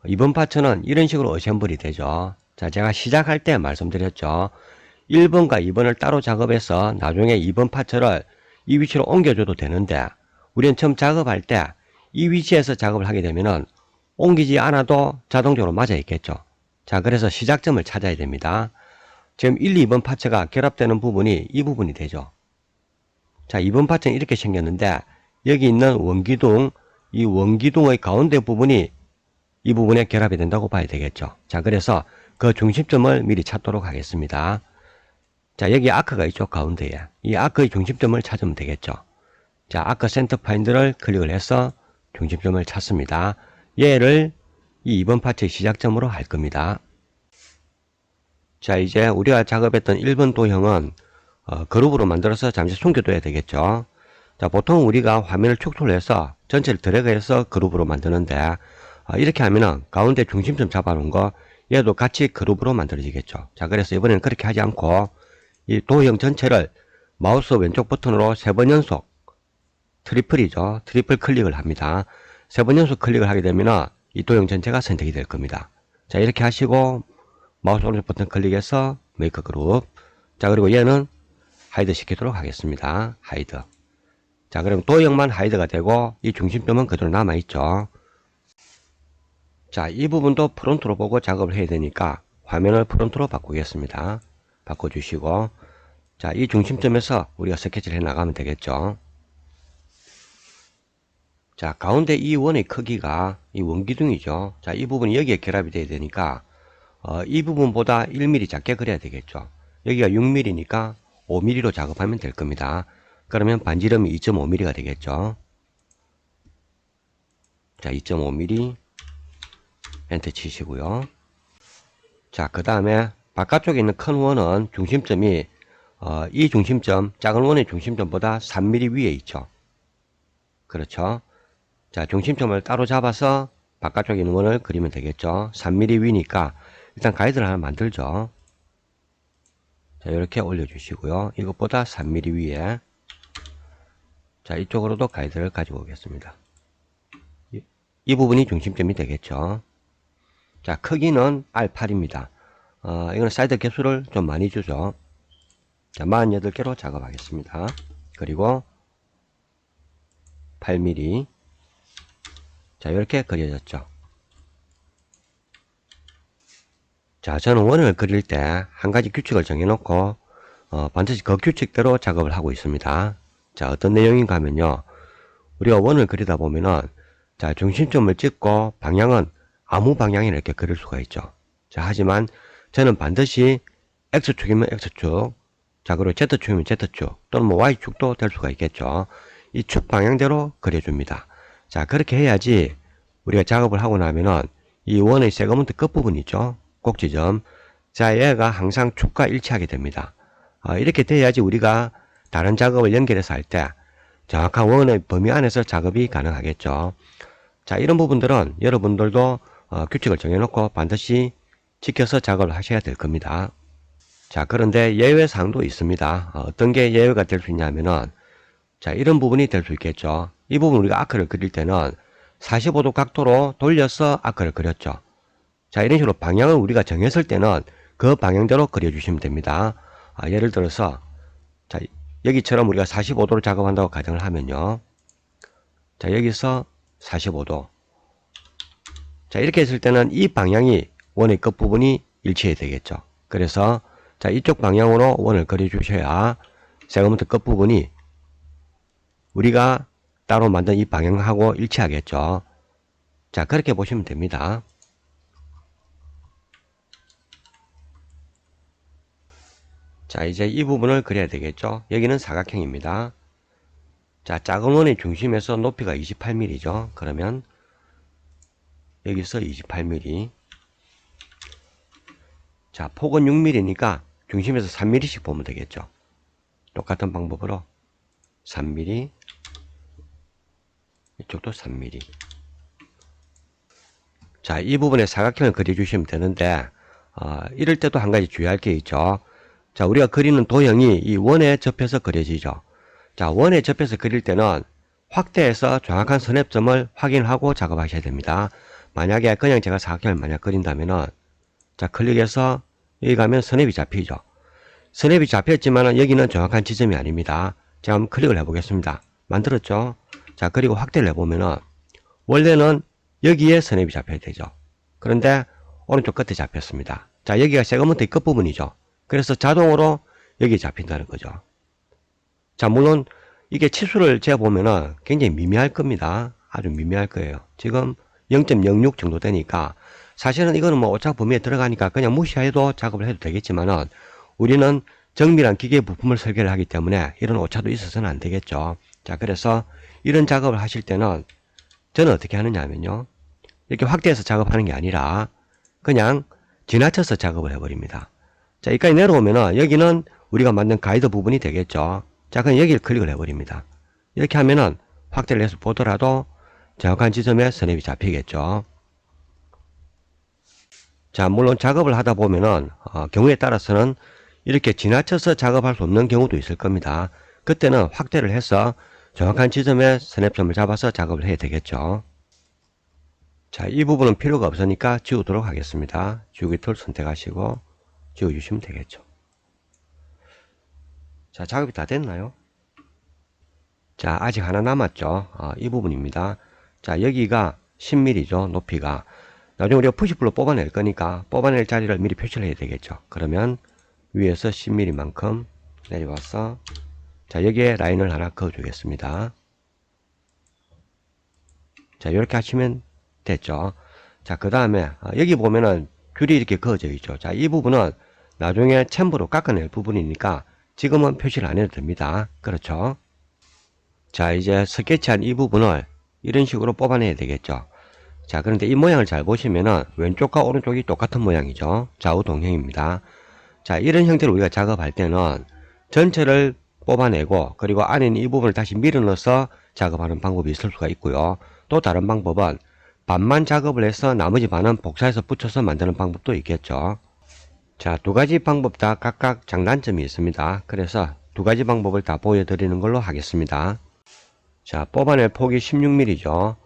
2번 파츠는 이런 식으로 어셈블이 되죠. 자, 제가 시작할 때 말씀드렸죠. 1번과 2번을 따로 작업해서 나중에 2번 파츠를 이 위치로 옮겨줘도 되는데 우리는 처음 작업할 때 이 위치에서 작업을 하게 되면은 옮기지 않아도 자동적으로 맞아 있겠죠. 자, 그래서 시작점을 찾아야 됩니다. 지금 1, 2번 파츠가 결합되는 부분이 이 부분이 되죠. 자, 2번 파츠는 이렇게 생겼는데 여기 있는 원기둥, 이 원기둥의 가운데 부분이 이 부분에 결합이 된다고 봐야 되겠죠. 자, 그래서 그 중심점을 미리 찾도록 하겠습니다. 자, 여기 아크가 있죠. 가운데에. 이 아크의 중심점을 찾으면 되겠죠. 자, 아크 센터 파인드를 클릭을 해서 중심점을 찾습니다. 얘를 이 2번 파츠의 시작점으로 할 겁니다. 자, 이제 우리가 작업했던 1번 도형은 그룹으로 만들어서 잠시 숨겨둬야 되겠죠. 자, 보통 우리가 화면을 축소를 해서 전체를 드래그해서 그룹으로 만드는데 이렇게 하면은 가운데 중심점 잡아놓은 거 얘도 같이 그룹으로 만들어지겠죠. 자, 그래서 이번에는 그렇게 하지 않고 이 도형 전체를 마우스 왼쪽 버튼으로 3번 연속 트리플이죠. 트리플 클릭을 합니다. 3번 연속 클릭을 하게 되면 이 도형 전체가 선택이 될 겁니다. 자, 이렇게 하시고 마우스 오른쪽 버튼 클릭해서 메이크 그룹. 자, 그리고 얘는 하이드 시키도록 하겠습니다. 하이드. 자, 그럼 도형만 하이드가 되고 이 중심점은 그대로 남아있죠. 자, 이 부분도 프론트로 보고 작업을 해야 되니까 화면을 프론트로 바꾸겠습니다. 바꿔주시고, 자, 이 중심점에서 우리가 스케치를 해 나가면 되겠죠. 자, 가운데 이 원의 크기가 이 원기둥이죠. 자, 이 부분이 여기에 결합이 돼야 되니까 이 부분보다 1mm 작게 그려야 되겠죠. 여기가 6mm니까 5mm로 작업하면 될 겁니다. 그러면 반지름이 2.5mm가 되겠죠. 자, 2.5mm 엔터 치시고요. 자, 그 다음에 바깥쪽에 있는 큰 원은 중심점이 이 중심점, 작은 원의 중심점보다 3mm 위에 있죠. 그렇죠. 자, 중심점을 따로 잡아서 바깥쪽에 있는 원을 그리면 되겠죠. 3mm 위니까 일단 가이드를 하나 만들죠. 자, 이렇게 올려주시고요. 이것보다 3mm 위에. 자, 이쪽으로도 가이드를 가지고 오겠습니다. 이 부분이 중심점이 되겠죠. 자, 크기는 R8입니다. 이거는 사이드 개수를 좀 많이 주죠. 자, 48개로 작업하겠습니다. 그리고 8mm. 자, 이렇게 그려졌죠. 자, 저는 원을 그릴 때 한 가지 규칙을 정해놓고 반드시 그 규칙대로 작업을 하고 있습니다. 자, 어떤 내용인가 하면요. 우리가 원을 그리다 보면은 자, 중심점을 찍고 방향은 아무 방향이나 이렇게 그릴 수가 있죠. 자, 하지만 저는 반드시 X축이면 X축, 자, 그리고 Z축이면 Z축, 또는 뭐 Y축도 될 수가 있겠죠. 이 축 방향대로 그려줍니다. 자, 그렇게 해야지 우리가 작업을 하고 나면은 이 원의 세그먼트 끝부분 있죠. 꼭지점. 자, 얘가 항상 축과 일치하게 됩니다. 이렇게 돼야지 우리가 다른 작업을 연결해서 할 때 정확한 원의 범위 안에서 작업이 가능하겠죠. 자, 이런 부분들은 여러분들도 규칙을 정해놓고 반드시 지켜서 작업을 하셔야 될 겁니다. 자, 그런데 예외 사항도 있습니다. 어떤 게 예외가 될 수 있냐면은 자, 이런 부분이 될 수 있겠죠. 이 부분 우리가 아크를 그릴 때는 45도 각도로 돌려서 아크를 그렸죠. 자, 이런 식으로 방향을 우리가 정했을 때는 그 방향대로 그려주시면 됩니다. 예를 들어서 자, 여기처럼 우리가 45도로 작업한다고 가정을 하면요. 자, 여기서 45도. 자, 이렇게 했을 때는 이 방향이 원의 끝부분이 일치해야 되겠죠. 그래서 자, 이쪽 방향으로 원을 그려주셔야 세그먼트 끝부분이 우리가 따로 만든 이 방향하고 일치하겠죠. 자, 그렇게 보시면 됩니다. 자, 이제 이 부분을 그려야 되겠죠. 여기는 사각형입니다. 자, 작은 원의 중심에서 높이가 28mm죠. 그러면 여기서 28mm. 자, 폭은 6mm니까 중심에서 3mm씩 보면 되겠죠. 똑같은 방법으로 3mm, 이쪽도 3mm. 자, 이 부분에 사각형을 그려주시면 되는데 이럴 때도 한 가지 주의할 게 있죠. 자, 우리가 그리는 도형이 이 원에 접해서 그려지죠. 자, 원에 접해서 그릴 때는 확대해서 정확한 선입점을 확인하고 작업하셔야 됩니다. 만약에 그냥 제가 사각형을 만약 그린다면은 자, 클릭해서 여기 가면 선입이 잡히죠. 선입이 잡혔지만 여기는 정확한 지점이 아닙니다. 제가 한번 클릭을 해보겠습니다. 만들었죠. 자, 그리고 확대를 해보면은 원래는 여기에 선입이 잡혀야 되죠. 그런데 오른쪽 끝에 잡혔습니다. 자, 여기가 세그먼트의 끝부분이죠. 그래서 자동으로 여기에 잡힌다는 거죠. 자, 물론 이게 치수를 재보면은 굉장히 미미할 겁니다. 아주 미미할 거예요. 지금 0.06 정도 되니까 사실은 이거는 뭐 오차 범위에 들어가니까 그냥 무시해도 작업을 해도 되겠지만은 우리는 정밀한 기계 부품을 설계를 하기 때문에 이런 오차도 있어서는 안 되겠죠. 자, 그래서 이런 작업을 하실 때는 저는 어떻게 하느냐 하면요. 이렇게 확대해서 작업하는 게 아니라 그냥 지나쳐서 작업을 해버립니다. 자, 여기까지 내려오면은 여기는 우리가 만든 가이드 부분이 되겠죠. 자, 그럼 여기를 클릭을 해버립니다. 이렇게 하면은 확대를 해서 보더라도 정확한 지점에 스냅이 잡히겠죠. 자, 물론 작업을 하다 보면은 경우에 따라서는 이렇게 지나쳐서 작업할 수 없는 경우도 있을 겁니다. 그때는 확대를 해서 정확한 지점에 스냅점을 잡아서 작업을 해야 되겠죠. 자, 이 부분은 필요가 없으니까 지우도록 하겠습니다. 지우기 툴 선택하시고 지워주시면 되겠죠. 자, 작업이 다 됐나요? 자, 아직 하나 남았죠. 이 부분입니다. 자, 여기가 10mm죠. 높이가. 나중에 우리가 푸시풀로 뽑아낼 거니까 뽑아낼 자리를 미리 표시를 해야 되겠죠. 그러면 위에서 10mm만큼 내려와서 자, 여기에 라인을 하나 그어 주겠습니다. 자, 이렇게 하시면 됐죠. 자, 그 다음에 여기 보면은 줄이 이렇게 그어져 있죠. 자, 이 부분은 나중에 챔버로 깎아낼 부분이니까 지금은 표시를 안 해도 됩니다. 그렇죠. 자, 이제 스케치한 이 부분을 이런 식으로 뽑아내야 되겠죠. 자, 그런데 이 모양을 잘 보시면은 왼쪽과 오른쪽이 똑같은 모양이죠. 좌우 동형입니다. 자, 이런 형태로 우리가 작업할 때는 전체를 뽑아내고 그리고 안에 있는 이 부분을 다시 밀어 넣어서 작업하는 방법이 있을 수가 있고요. 또 다른 방법은 반만 작업을 해서 나머지 반은 복사해서 붙여서 만드는 방법도 있겠죠. 자, 두 가지 방법 다 각각 장단점이 있습니다. 그래서 두 가지 방법을 다 보여드리는 걸로 하겠습니다. 자, 뽑아낼 폭이 16mm죠.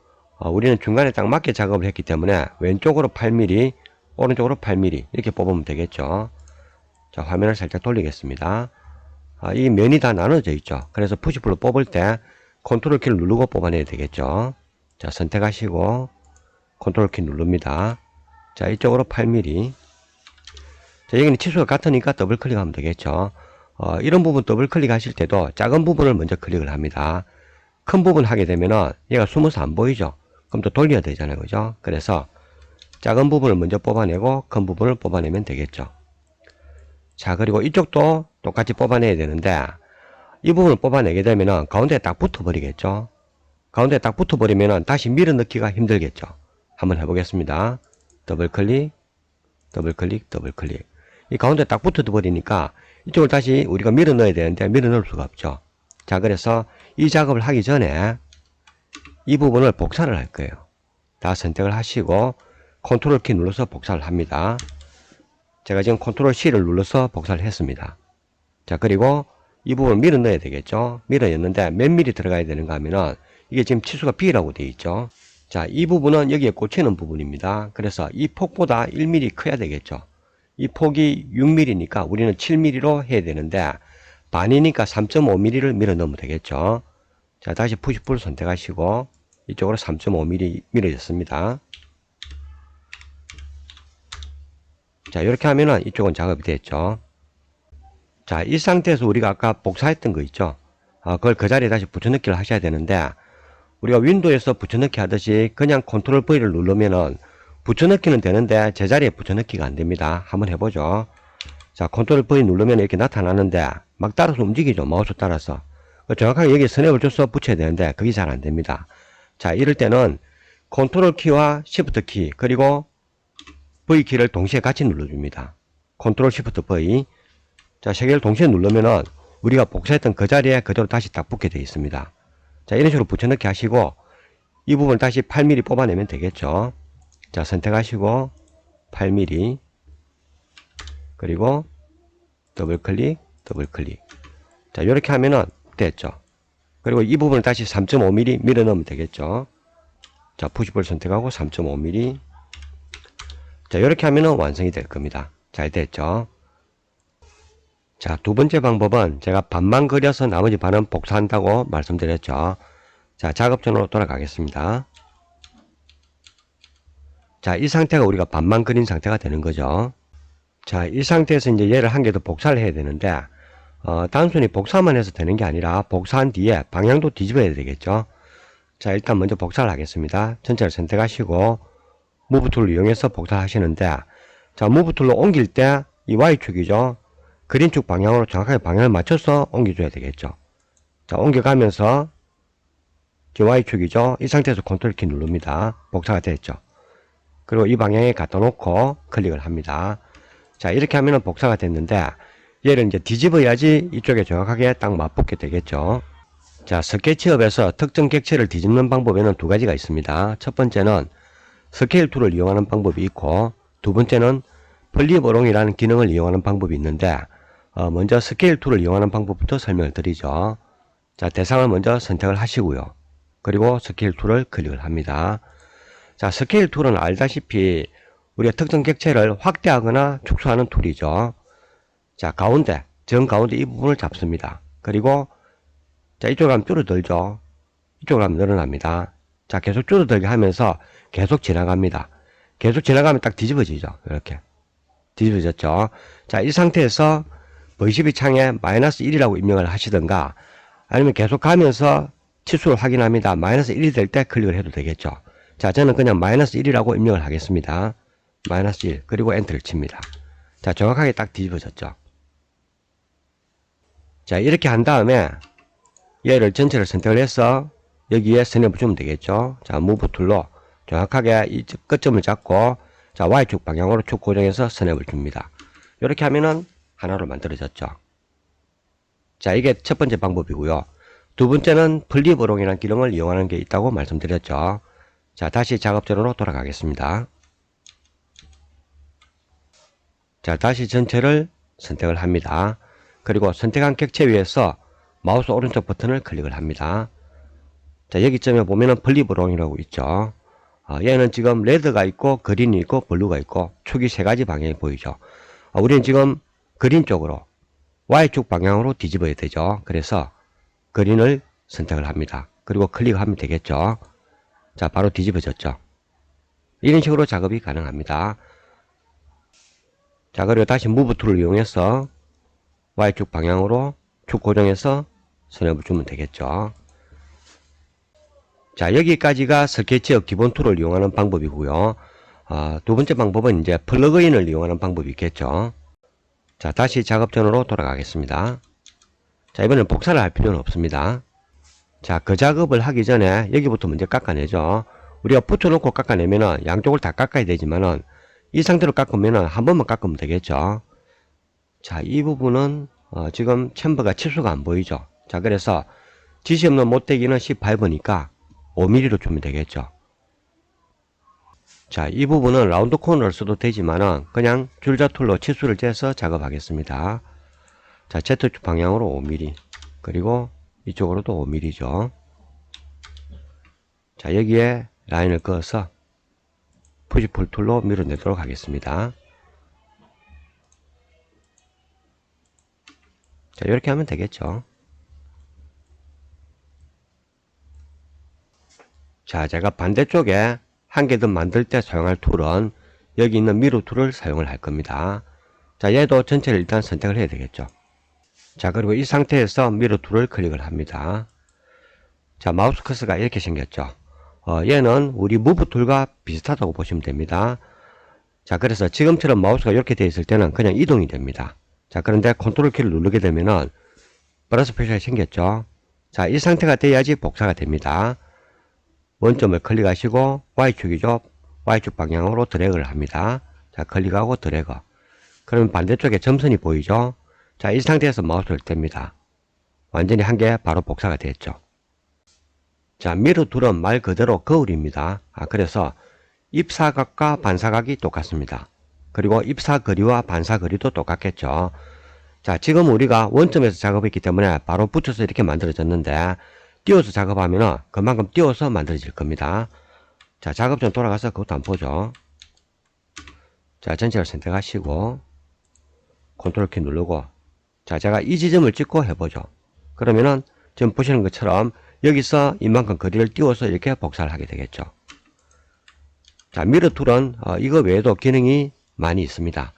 우리는 중간에 딱 맞게 작업을 했기 때문에 왼쪽으로 8mm, 오른쪽으로 8mm 이렇게 뽑으면 되겠죠. 자, 화면을 살짝 돌리겠습니다. 이 면이 다 나눠져 있죠. 그래서 푸시풀로 뽑을 때 컨트롤 키를 누르고 뽑아내야 되겠죠. 자, 선택하시고 컨트롤 키 누릅니다. 자, 이쪽으로 8mm. 자, 여기는 치수가 같으니까 더블 클릭하면 되겠죠. 이런 부분 더블 클릭하실 때도 작은 부분을 먼저 클릭을 합니다. 큰 부분 하게 되면은 얘가 숨어서 안 보이죠. 그럼 또 돌려야 되잖아요. 그죠? 그래서 작은 부분을 먼저 뽑아내고 큰 부분을 뽑아내면 되겠죠. 자, 그리고 이쪽도 똑같이 뽑아내야 되는데 이 부분을 뽑아내게 되면은 가운데에 딱 붙어 버리겠죠. 가운데에 딱 붙어 버리면은 다시 밀어 넣기가 힘들겠죠. 한번 해보겠습니다. 더블 클릭, 더블 클릭, 더블 클릭. 이 가운데에 딱 붙어 버리니까 이쪽을 다시 우리가 밀어 넣어야 되는데 밀어 넣을 수가 없죠. 자, 그래서 이 작업을 하기 전에 이 부분을 복사를 할 거예요. 다 선택을 하시고 컨트롤 키 눌러서 복사를 합니다. 제가 지금 컨트롤 C를 눌러서 복사를 했습니다. 자, 그리고 이 부분을 밀어 넣어야 되겠죠. 밀어 넣는데 몇 미리 들어가야 되는가 하면은 이게 지금 치수가 B라고 되어 있죠. 자, 이 부분은 여기에 꽂히는 부분입니다. 그래서 이 폭보다 1mm 커야 되겠죠. 이 폭이 6mm니까 우리는 7mm로 해야 되는데 반이니까 3.5mm를 밀어 넣으면 되겠죠. 자, 다시 푸시풀 선택하시고 이쪽으로 3.5mm 밀어졌습니다. 자, 이렇게 하면은 이쪽은 작업이 됐죠. 자, 이 상태에서 우리가 아까 복사했던 거 있죠. 그걸 그 자리에 다시 붙여넣기를 하셔야 되는데 우리가 윈도우에서 붙여넣기 하듯이 그냥 컨트롤 V를 누르면은 붙여넣기는 되는데 제자리에 붙여넣기가 안 됩니다. 한번 해보죠. 자, 컨트롤 V 누르면 이렇게 나타나는데 막 따라서 움직이죠. 마우스 따라서. 정확하게 여기 스냅을 줘서 붙여야 되는데 그게 잘 안 됩니다. 자, 이럴 때는 컨트롤 키와 시프트 키 그리고 V 키를 동시에 같이 눌러줍니다. 컨트롤 시프트 V. 자, 세 개를 동시에 누르면은 우리가 복사했던 그 자리에 그대로 다시 딱 붙게 되어 있습니다. 자, 이런 식으로 붙여넣기 하시고 이 부분을 다시 8mm 뽑아내면 되겠죠. 자, 선택하시고 8mm 그리고 더블 클릭, 더블 클릭. 자, 이렇게 하면은 됐죠. 그리고 이 부분을 다시 3.5mm 밀어 넣으면 되겠죠. 자, 푸시볼 선택하고 3.5mm. 자, 이렇게 하면은 완성이 될 겁니다. 잘 됐죠. 자, 두 번째 방법은 제가 반만 그려서 나머지 반은 복사한다고 말씀드렸죠. 자, 작업전으로 돌아가겠습니다. 자, 이 상태가 우리가 반만 그린 상태가 되는 거죠. 자, 이 상태에서 이제 얘를 한 개 더 복사를 해야 되는데 단순히 복사만 해서 되는 게 아니라 복사한 뒤에 방향도 뒤집어야 되겠죠. 자, 일단 먼저 복사를 하겠습니다. 전체를 선택하시고 무브 툴을 이용해서 복사하시는데 자, 무브 툴로 옮길 때 이 Y축이죠. 그린축 방향으로 정확하게 방향을 맞춰서 옮겨줘야 되겠죠. 자, 옮겨가면서 Y축이죠. 이 상태에서 컨트롤 키 누릅니다. 복사가 됐죠. 그리고 이 방향에 갖다 놓고 클릭을 합니다. 자, 이렇게 하면은 복사가 됐는데, 얘를 이제 뒤집어야지 이쪽에 정확하게 딱 맞붙게 되겠죠. 자, 스케치업에서 특정 객체를 뒤집는 방법에는 두 가지가 있습니다. 첫 번째는 스케일 툴을 이용하는 방법이 있고, 두 번째는 플립어롱이라는 기능을 이용하는 방법이 있는데, 먼저 스케일 툴을 이용하는 방법부터 설명을 드리죠. 자, 대상을 먼저 선택을 하시고요. 그리고 스케일 툴을 클릭을 합니다. 자, 스케일 툴은 알다시피 우리가 특정 객체를 확대하거나 축소하는 툴이죠. 자, 가운데, 정 가운데 이 부분을 잡습니다. 그리고 자, 이쪽으로 하면 줄어들죠. 이쪽으로 하면 늘어납니다. 자, 계속 줄어들게 하면서 계속 지나갑니다. 계속 지나가면 딱 뒤집어지죠. 이렇게. 뒤집어졌죠. 자, 이 상태에서 V12 창에 마이너스 1이라고 입력을 하시던가 아니면 계속 가면서 치수를 확인합니다. 마이너스 1이 될 때 클릭을 해도 되겠죠. 자, 저는 그냥 마이너스 1이라고 입력을 하겠습니다. 마이너스 1. 그리고 엔터를 칩니다. 자, 정확하게 딱 뒤집어졌죠. 자, 이렇게 한 다음에 얘를 전체를 선택을 해서 여기에 스냅을 주면 되겠죠. 자, 무브 툴로 정확하게 이 끝점을 잡고 자, Y축 방향으로 축 고정해서 스냅을 줍니다. 이렇게 하면은 하나로 만들어졌죠. 자, 이게 첫 번째 방법이고요. 두 번째는 플립어롱이라는 기능을 이용하는 게 있다고 말씀드렸죠. 자, 다시 작업전으로 돌아가겠습니다. 자, 다시 전체를 선택을 합니다. 그리고 선택한 객체 위에서 마우스 오른쪽 버튼을 클릭을 합니다. 자, 여기쯤에 보면은 플립어롱이라고 있죠. 얘는 지금 레드가 있고 그린이 있고 블루가 있고 축이 세 가지 방향이 보이죠. 우리는 지금 그린 쪽으로 Y축 방향으로 뒤집어야 되죠. 그래서 그린을 선택을 합니다. 그리고 클릭하면 되겠죠. 자, 바로 뒤집어졌죠. 이런 식으로 작업이 가능합니다. 자, 그리고 다시 무브 툴을 이용해서 Y축 방향으로 축 고정해서 스냅을 주면 되겠죠. 자, 여기까지가 스케치업 기본 툴을 이용하는 방법이고요. 두 번째 방법은 이제 플러그인을 이용하는 방법이 있겠죠. 자, 다시 작업전으로 돌아가겠습니다. 자, 이번엔 복사를 할 필요는 없습니다. 자, 그 작업을 하기 전에 여기부터 먼저 깎아내죠. 우리가 붙여놓고 깎아내면은 양쪽을 다 깎아야 되지만은 이 상태로 깎으면은 한 번만 깎으면 되겠죠. 자, 이 부분은 지금 챔버가 치수가 안 보이죠. 자, 그래서 지시 없는 못대기는 18번이니까 5mm로 주면 되겠죠. 자, 이 부분은 라운드 코너를 써도 되지만은 그냥 줄자 툴로 치수를 재서 작업하겠습니다. 자, Z축 방향으로 5mm 그리고 이쪽으로도 5mm죠. 자, 여기에 라인을 그어서 푸시풀 툴로 밀어내도록 하겠습니다. 자, 이렇게 하면 되겠죠. 자, 제가 반대쪽에 한 개 더 만들 때 사용할 툴은 여기 있는 미루 툴을 사용을 할 겁니다. 자, 얘도 전체를 일단 선택을 해야 되겠죠. 자, 그리고 이 상태에서 미루 툴을 클릭을 합니다. 자, 마우스 커서가 이렇게 생겼죠. 얘는 우리 무브 툴과 비슷하다고 보시면 됩니다. 자, 그래서 지금처럼 마우스가 이렇게 되어 있을 때는 그냥 이동이 됩니다. 자, 그런데 컨트롤 키를 누르게 되면은 플러스 표시가 생겼죠. 자, 이 상태가 돼야지 복사가 됩니다. 원점을 클릭하시고 Y축이죠. Y축 방향으로 드래그를 합니다. 자, 클릭하고 드래그. 그러면 반대쪽에 점선이 보이죠. 자, 이 상태에서 마우스를 뗍니다. 완전히 한 개 바로 복사가 됐죠. 자, 미러 툴은 말 그대로 거울입니다. 그래서 입사각과 반사각이 똑같습니다. 그리고 입사거리와 반사거리도 똑같겠죠. 자, 지금 우리가 원점에서 작업했기 때문에 바로 붙여서 이렇게 만들어졌는데 띄워서 작업하면은 그만큼 띄워서 만들어질 겁니다. 자, 작업전 돌아가서 그것도 한번 보죠. 자, 전체를 선택하시고 컨트롤 키 누르고 자, 제가 이 지점을 찍고 해보죠. 그러면은 지금 보시는 것처럼 여기서 이만큼 거리를 띄워서 이렇게 복사를 하게 되겠죠. 자, 미러 툴은 이거 외에도 기능이 많이 있습니다.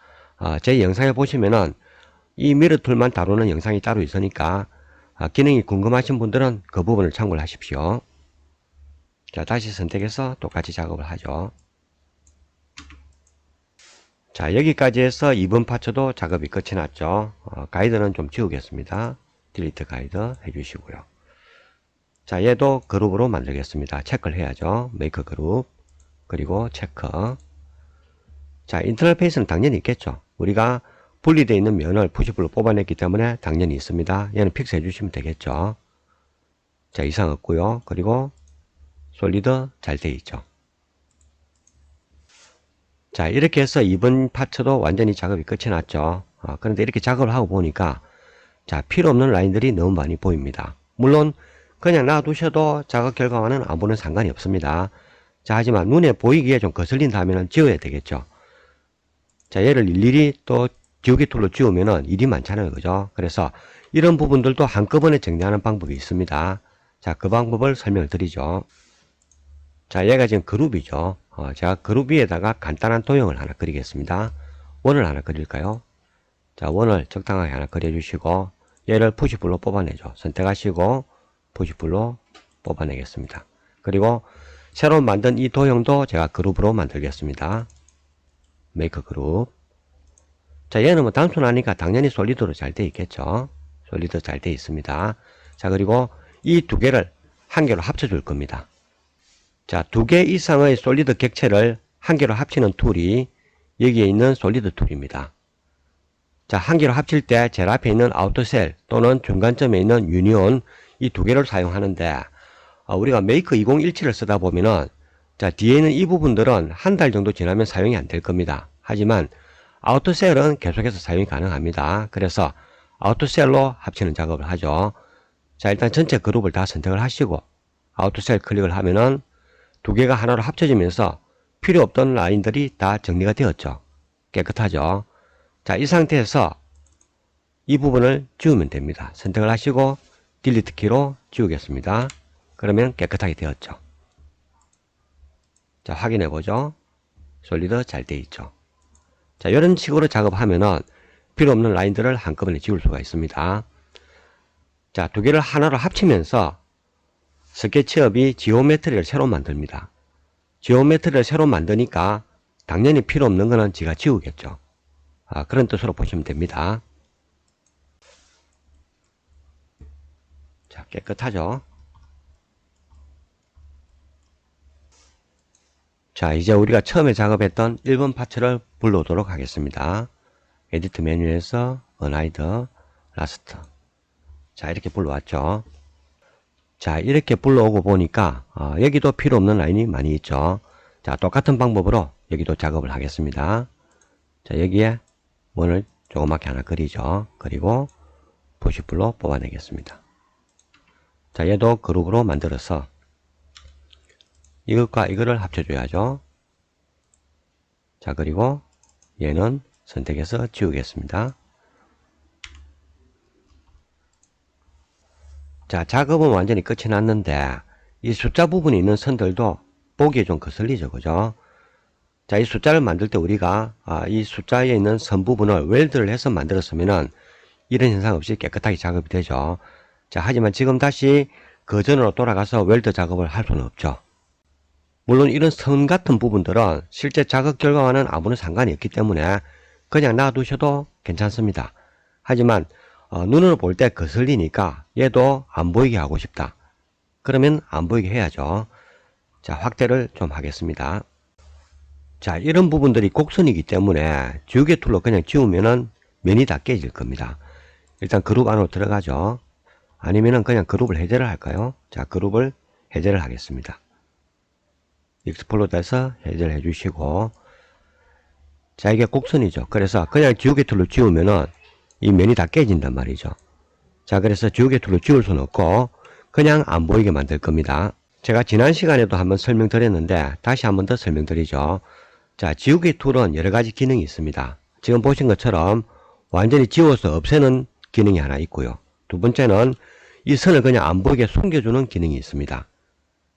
제 영상에 보시면은 이 미러 툴만 다루는 영상이 따로 있으니까 기능이 궁금하신 분들은 그 부분을 참고를 하십시오. 자, 다시 선택해서 똑같이 작업을 하죠. 자, 여기까지 해서 2번 파츠도 작업이 끝이 났죠. 가이드는 좀 지우겠습니다. 딜리트 가이드 해주시고요. 자, 얘도 그룹으로 만들겠습니다. 체크를 해야죠. 메이크 그룹 그리고 체크. 자, 인터널 페이스는 당연히 있겠죠. 우리가 분리되어 있는 면을 푸시블로 뽑아냈기 때문에 당연히 있습니다. 얘는 픽스 해주시면 되겠죠. 자, 이상 없고요. 그리고 솔리드 잘 되어 있죠. 자, 이렇게 해서 이번 파츠도 완전히 작업이 끝이 났죠. 그런데 이렇게 작업을 하고 보니까 자, 필요 없는 라인들이 너무 많이 보입니다. 물론 그냥 놔두셔도 작업 결과와는 아무런 상관이 없습니다. 자, 하지만 눈에 보이기에 좀 거슬린다 하면 지워야 되겠죠. 자, 얘를 일일이 또 지우개 툴로 지우면은 일이 많잖아요. 그죠? 그래서 이런 부분들도 한꺼번에 정리하는 방법이 있습니다. 자, 그 방법을 설명을 드리죠. 자, 얘가 지금 그룹이죠. 제가 그룹 위에다가 간단한 도형을 하나 그리겠습니다. 원을 하나 그릴까요? 자, 원을 적당하게 하나 그려주시고 얘를 푸시블로 뽑아내죠. 선택하시고 푸시블로 뽑아내겠습니다. 그리고 새로 만든 이 도형도 제가 그룹으로 만들겠습니다. 메이크 그룹. 자, 얘는 뭐 단순하니까 당연히 솔리드로 잘 돼 있겠죠. 솔리드 잘 돼 있습니다. 자, 그리고 이 두 개를 한 개로 합쳐줄 겁니다. 자, 두 개 이상의 솔리드 객체를 한 개로 합치는 툴이 여기에 있는 솔리드 툴입니다. 자, 한 개로 합칠 때 제일 앞에 있는 아우터셀 또는 중간점에 있는 유니온 이 두 개를 사용하는데 우리가 메이크 2017을 쓰다 보면은 자, 뒤에 있는 이 부분들은 한 달 정도 지나면 사용이 안 될 겁니다. 하지만 아우터셀은 계속해서 사용이 가능합니다. 그래서 아우터셀로 합치는 작업을 하죠. 자, 일단 전체 그룹을 다 선택을 하시고 아우터셀 클릭을 하면은 두 개가 하나로 합쳐지면서 필요 없던 라인들이 다 정리가 되었죠. 깨끗하죠. 자, 이 상태에서 이 부분을 지우면 됩니다. 선택을 하시고 딜리트 키로 지우겠습니다. 그러면 깨끗하게 되었죠. 자, 확인해 보죠. 솔리드 잘 되어 있죠. 자, 이런 식으로 작업하면은 필요 없는 라인들을 한꺼번에 지울 수가 있습니다. 자, 두 개를 하나로 합치면서 스케치업이 지오메트리를 새로 만듭니다. 지오메트리를 새로 만드니까 당연히 필요 없는 거는 지가 지우겠죠. 그런 뜻으로 보시면 됩니다. 자, 깨끗하죠. 자, 이제 우리가 처음에 작업했던 1번 파츠를 불러오도록 하겠습니다. 에디트 메뉴에서 어나이드 라스트. 자, 이렇게 불러왔죠. 자, 이렇게 불러오고 보니까 여기도 필요 없는 라인이 많이 있죠. 자, 똑같은 방법으로 여기도 작업을 하겠습니다. 자, 여기에 원을 조그맣게 하나 그리죠. 그리고 푸시블로 뽑아내겠습니다. 자, 얘도 그룹으로 만들어서 이것과 이거를 합쳐줘야죠. 자, 그리고 얘는 선택해서 지우겠습니다. 자, 작업은 완전히 끝이 났는데 이 숫자 부분에 있는 선들도 보기에 좀 거슬리죠. 그죠? 자, 이 숫자를 만들 때 우리가 이 숫자에 있는 선 부분을 웰드를 해서 만들었으면은 이런 현상 없이 깨끗하게 작업이 되죠. 자, 하지만 지금 다시 그 전으로 돌아가서 웰드 작업을 할 수는 없죠. 물론 이런 선 같은 부분들은 실제 작업 결과와는 아무런 상관이 없기 때문에 그냥 놔두셔도 괜찮습니다. 하지만 눈으로 볼 때 거슬리니까 얘도 안 보이게 하고 싶다. 그러면 안 보이게 해야죠. 자, 확대를 좀 하겠습니다. 자, 이런 부분들이 곡선이기 때문에 지우개 툴로 그냥 지우면은 면이 다 깨질 겁니다. 일단 그룹 안으로 들어가죠. 아니면은 그냥 그룹을 해제를 할까요? 자, 그룹을 해제를 하겠습니다. 익스플로드에서 해제를 해주시고, 자, 이게 곡선이죠. 그래서 그냥 지우개 툴로 지우면은 이 면이 다 깨진단 말이죠. 자, 그래서 지우개 툴로 지울 수는 없고 그냥 안 보이게 만들 겁니다. 제가 지난 시간에도 한번 설명드렸는데 다시 한번 더 설명드리죠. 자, 지우개 툴은 여러가지 기능이 있습니다. 지금 보신 것처럼 완전히 지워서 없애는 기능이 하나 있고요. 두 번째는 이 선을 그냥 안 보이게 숨겨주는 기능이 있습니다.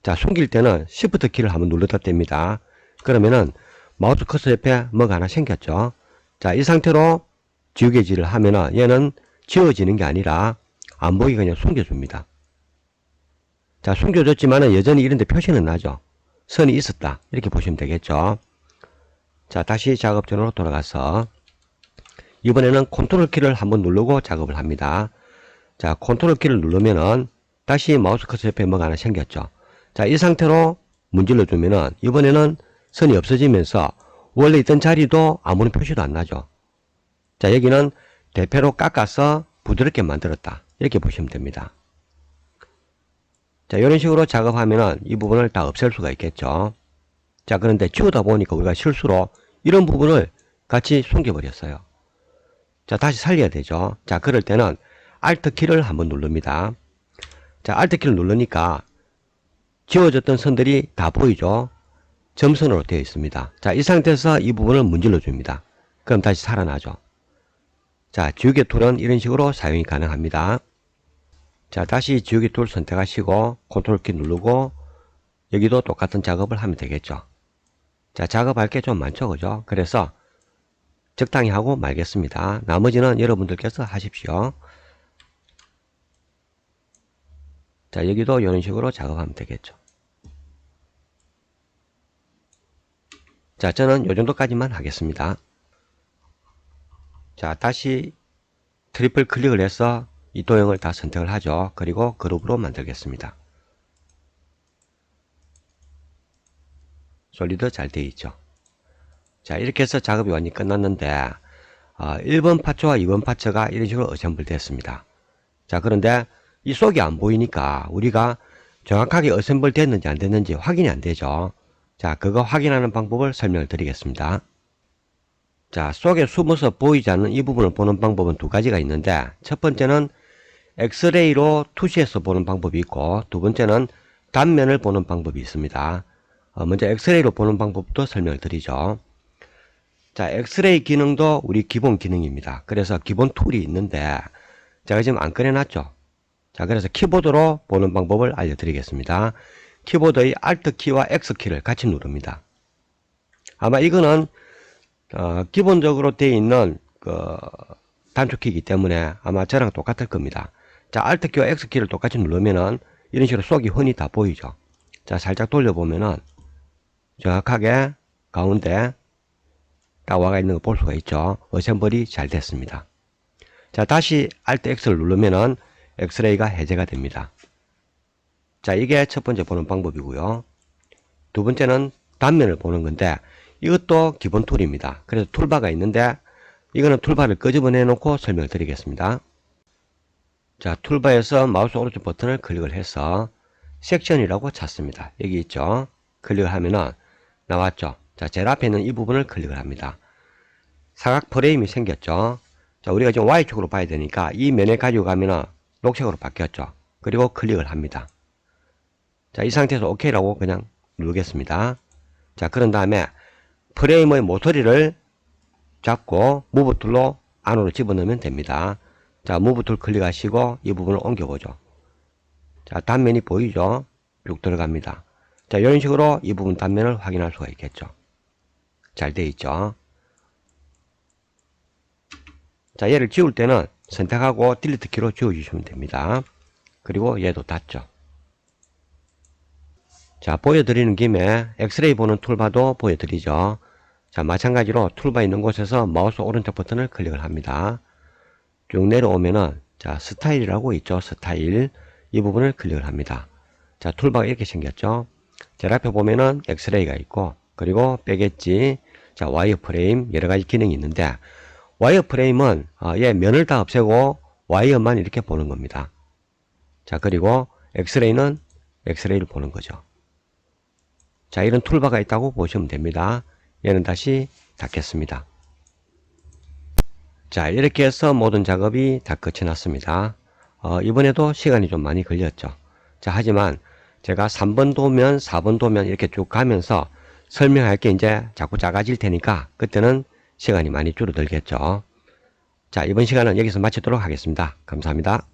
자, 숨길 때는 Shift 키를 한번 눌렀다 뗍니다. 그러면은 마우스 커서 옆에 뭐가 하나 생겼죠. 자, 이 상태로 지우개질을 하면은 얘는 지워지는 게 아니라 안 보이게 그냥 숨겨줍니다. 자, 숨겨줬지만은 여전히 이런데 표시는 나죠. 선이 있었다. 이렇게 보시면 되겠죠. 자, 다시 작업전으로 돌아가서 이번에는 컨트롤 키를 한번 누르고 작업을 합니다. 자, 컨트롤 키를 누르면은 다시 마우스 커서 옆에 뭐가 하나 생겼죠. 자, 이 상태로 문질러 주면은 이번에는 선이 없어지면서 원래 있던 자리도 아무런 표시도 안 나죠. 자, 여기는 대패로 깎아서 부드럽게 만들었다. 이렇게 보시면 됩니다. 자, 이런 식으로 작업하면은 이 부분을 다 없앨 수가 있겠죠. 자, 그런데 지우다 보니까 우리가 실수로 이런 부분을 같이 숨겨버렸어요. 자, 다시 살려야 되죠. 자, 그럴 때는 Alt 키를 한번 누릅니다. 자, Alt 키를 누르니까 지워졌던 선들이 다 보이죠. 점선으로 되어 있습니다. 자, 이 상태에서 이 부분을 문질러 줍니다. 그럼 다시 살아나죠. 자, 지우개 툴은 이런 식으로 사용이 가능합니다. 자, 다시 지우개 툴 선택하시고 컨트롤 키 누르고 여기도 똑같은 작업을 하면 되겠죠. 자, 작업할 게 좀 많죠, 그죠? 그래서 적당히 하고 말겠습니다. 나머지는 여러분들께서 하십시오. 자, 여기도 이런 식으로 작업하면 되겠죠. 자, 저는 이 정도까지만 하겠습니다. 자, 다시 트리플 클릭을 해서 이 도형을 다 선택을 하죠. 그리고 그룹으로 만들겠습니다. 솔리드 잘 되어 있죠. 자, 이렇게 해서 작업이 완전히 끝났는데 1번 파츠와 2번 파츠가 이런 식으로 어셈블 됐습니다. 자, 그런데 이 속이 안 보이니까 우리가 정확하게 어셈블 됐는지 안 됐는지 확인이 안 되죠. 자, 그거 확인하는 방법을 설명을 드리겠습니다. 자, 속에 숨어서 보이지 않는 이 부분을 보는 방법은 두 가지가 있는데, 첫 번째는 엑스레이로 투시해서 보는 방법이 있고, 두 번째는 단면을 보는 방법이 있습니다. 먼저 엑스레이로 보는 방법도 설명을 드리죠. 자, 엑스레이 기능도 우리 기본 기능입니다. 그래서 기본 툴이 있는데 제가 지금 안 꺼내놨죠. 자, 그래서 키보드로 보는 방법을 알려드리겠습니다. 키보드의 Alt 키와 X 키를 같이 누릅니다. 아마 이거는 기본적으로 되어 있는 단축키이기 때문에 아마 저랑 똑같을 겁니다. 자, Alt 키와 X 키를 똑같이 누르면은 이런 식으로 속이 흔히 다 보이죠. 자, 살짝 돌려보면은 정확하게 가운데 딱 와가 있는 거 볼 수가 있죠. 어셈블이 잘 됐습니다. 자, 다시 Alt X를 누르면은 엑스레이가 해제가 됩니다. 자, 이게 첫 번째 보는 방법이고요. 두 번째는 단면을 보는 건데 이것도 기본 툴입니다. 그래서 툴바가 있는데 이거는 툴바를 끄집어내 놓고 설명을 드리겠습니다. 자, 툴바에서 마우스 오른쪽 버튼을 클릭을 해서 섹션이라고 찾습니다. 여기 있죠. 클릭을 하면은 나왔죠. 자, 제일 앞에 있는 이 부분을 클릭을 합니다. 사각 프레임이 생겼죠. 자, 우리가 지금 Y축으로 봐야 되니까 이 면에 가지고 가면은 녹색으로 바뀌었죠. 그리고 클릭을 합니다. 자, 이 상태에서 OK라고 그냥 누르겠습니다. 자, 그런 다음에 프레임의 모서리를 잡고 무브 툴로 안으로 집어넣으면 됩니다. 자, 무브 툴 클릭하시고 이 부분을 옮겨보죠. 자, 단면이 보이죠? 쭉 들어갑니다. 자, 이런 식으로 이 부분 단면을 확인할 수가 있겠죠. 잘 되어 있죠. 자, 얘를 지울 때는 선택하고 딜리트 키로 지워주시면 됩니다. 그리고 얘도 닫죠. 자, 보여드리는 김에 엑스레이 보는 툴바도 보여드리죠. 자, 마찬가지로 툴바 있는 곳에서 마우스 오른쪽 버튼을 클릭을 합니다. 쭉 내려오면은 자, 스타일이라고 있죠. 스타일. 이 부분을 클릭을 합니다. 자, 툴바가 이렇게 생겼죠. 제일 앞에 보면은 엑스레이가 있고, 그리고 빼겠지. 자, 와이어프레임 여러 가지 기능이 있는데, 와이어프레임은 얘 면을 다 없애고 와이어만 이렇게 보는 겁니다. 자, 그리고 엑스레이는 엑스레이를 보는 거죠. 자, 이런 툴바가 있다고 보시면 됩니다. 얘는 다시 닫겠습니다. 자, 이렇게 해서 모든 작업이 다 끝이 났습니다. 이번에도 시간이 좀 많이 걸렸죠. 자, 하지만 제가 3번 도면, 4번 도면 이렇게 쭉 가면서 설명할 게 이제 자꾸 작아질 테니까 그때는 시간이 많이 줄어들겠죠. 자, 이번 시간은 여기서 마치도록 하겠습니다. 감사합니다.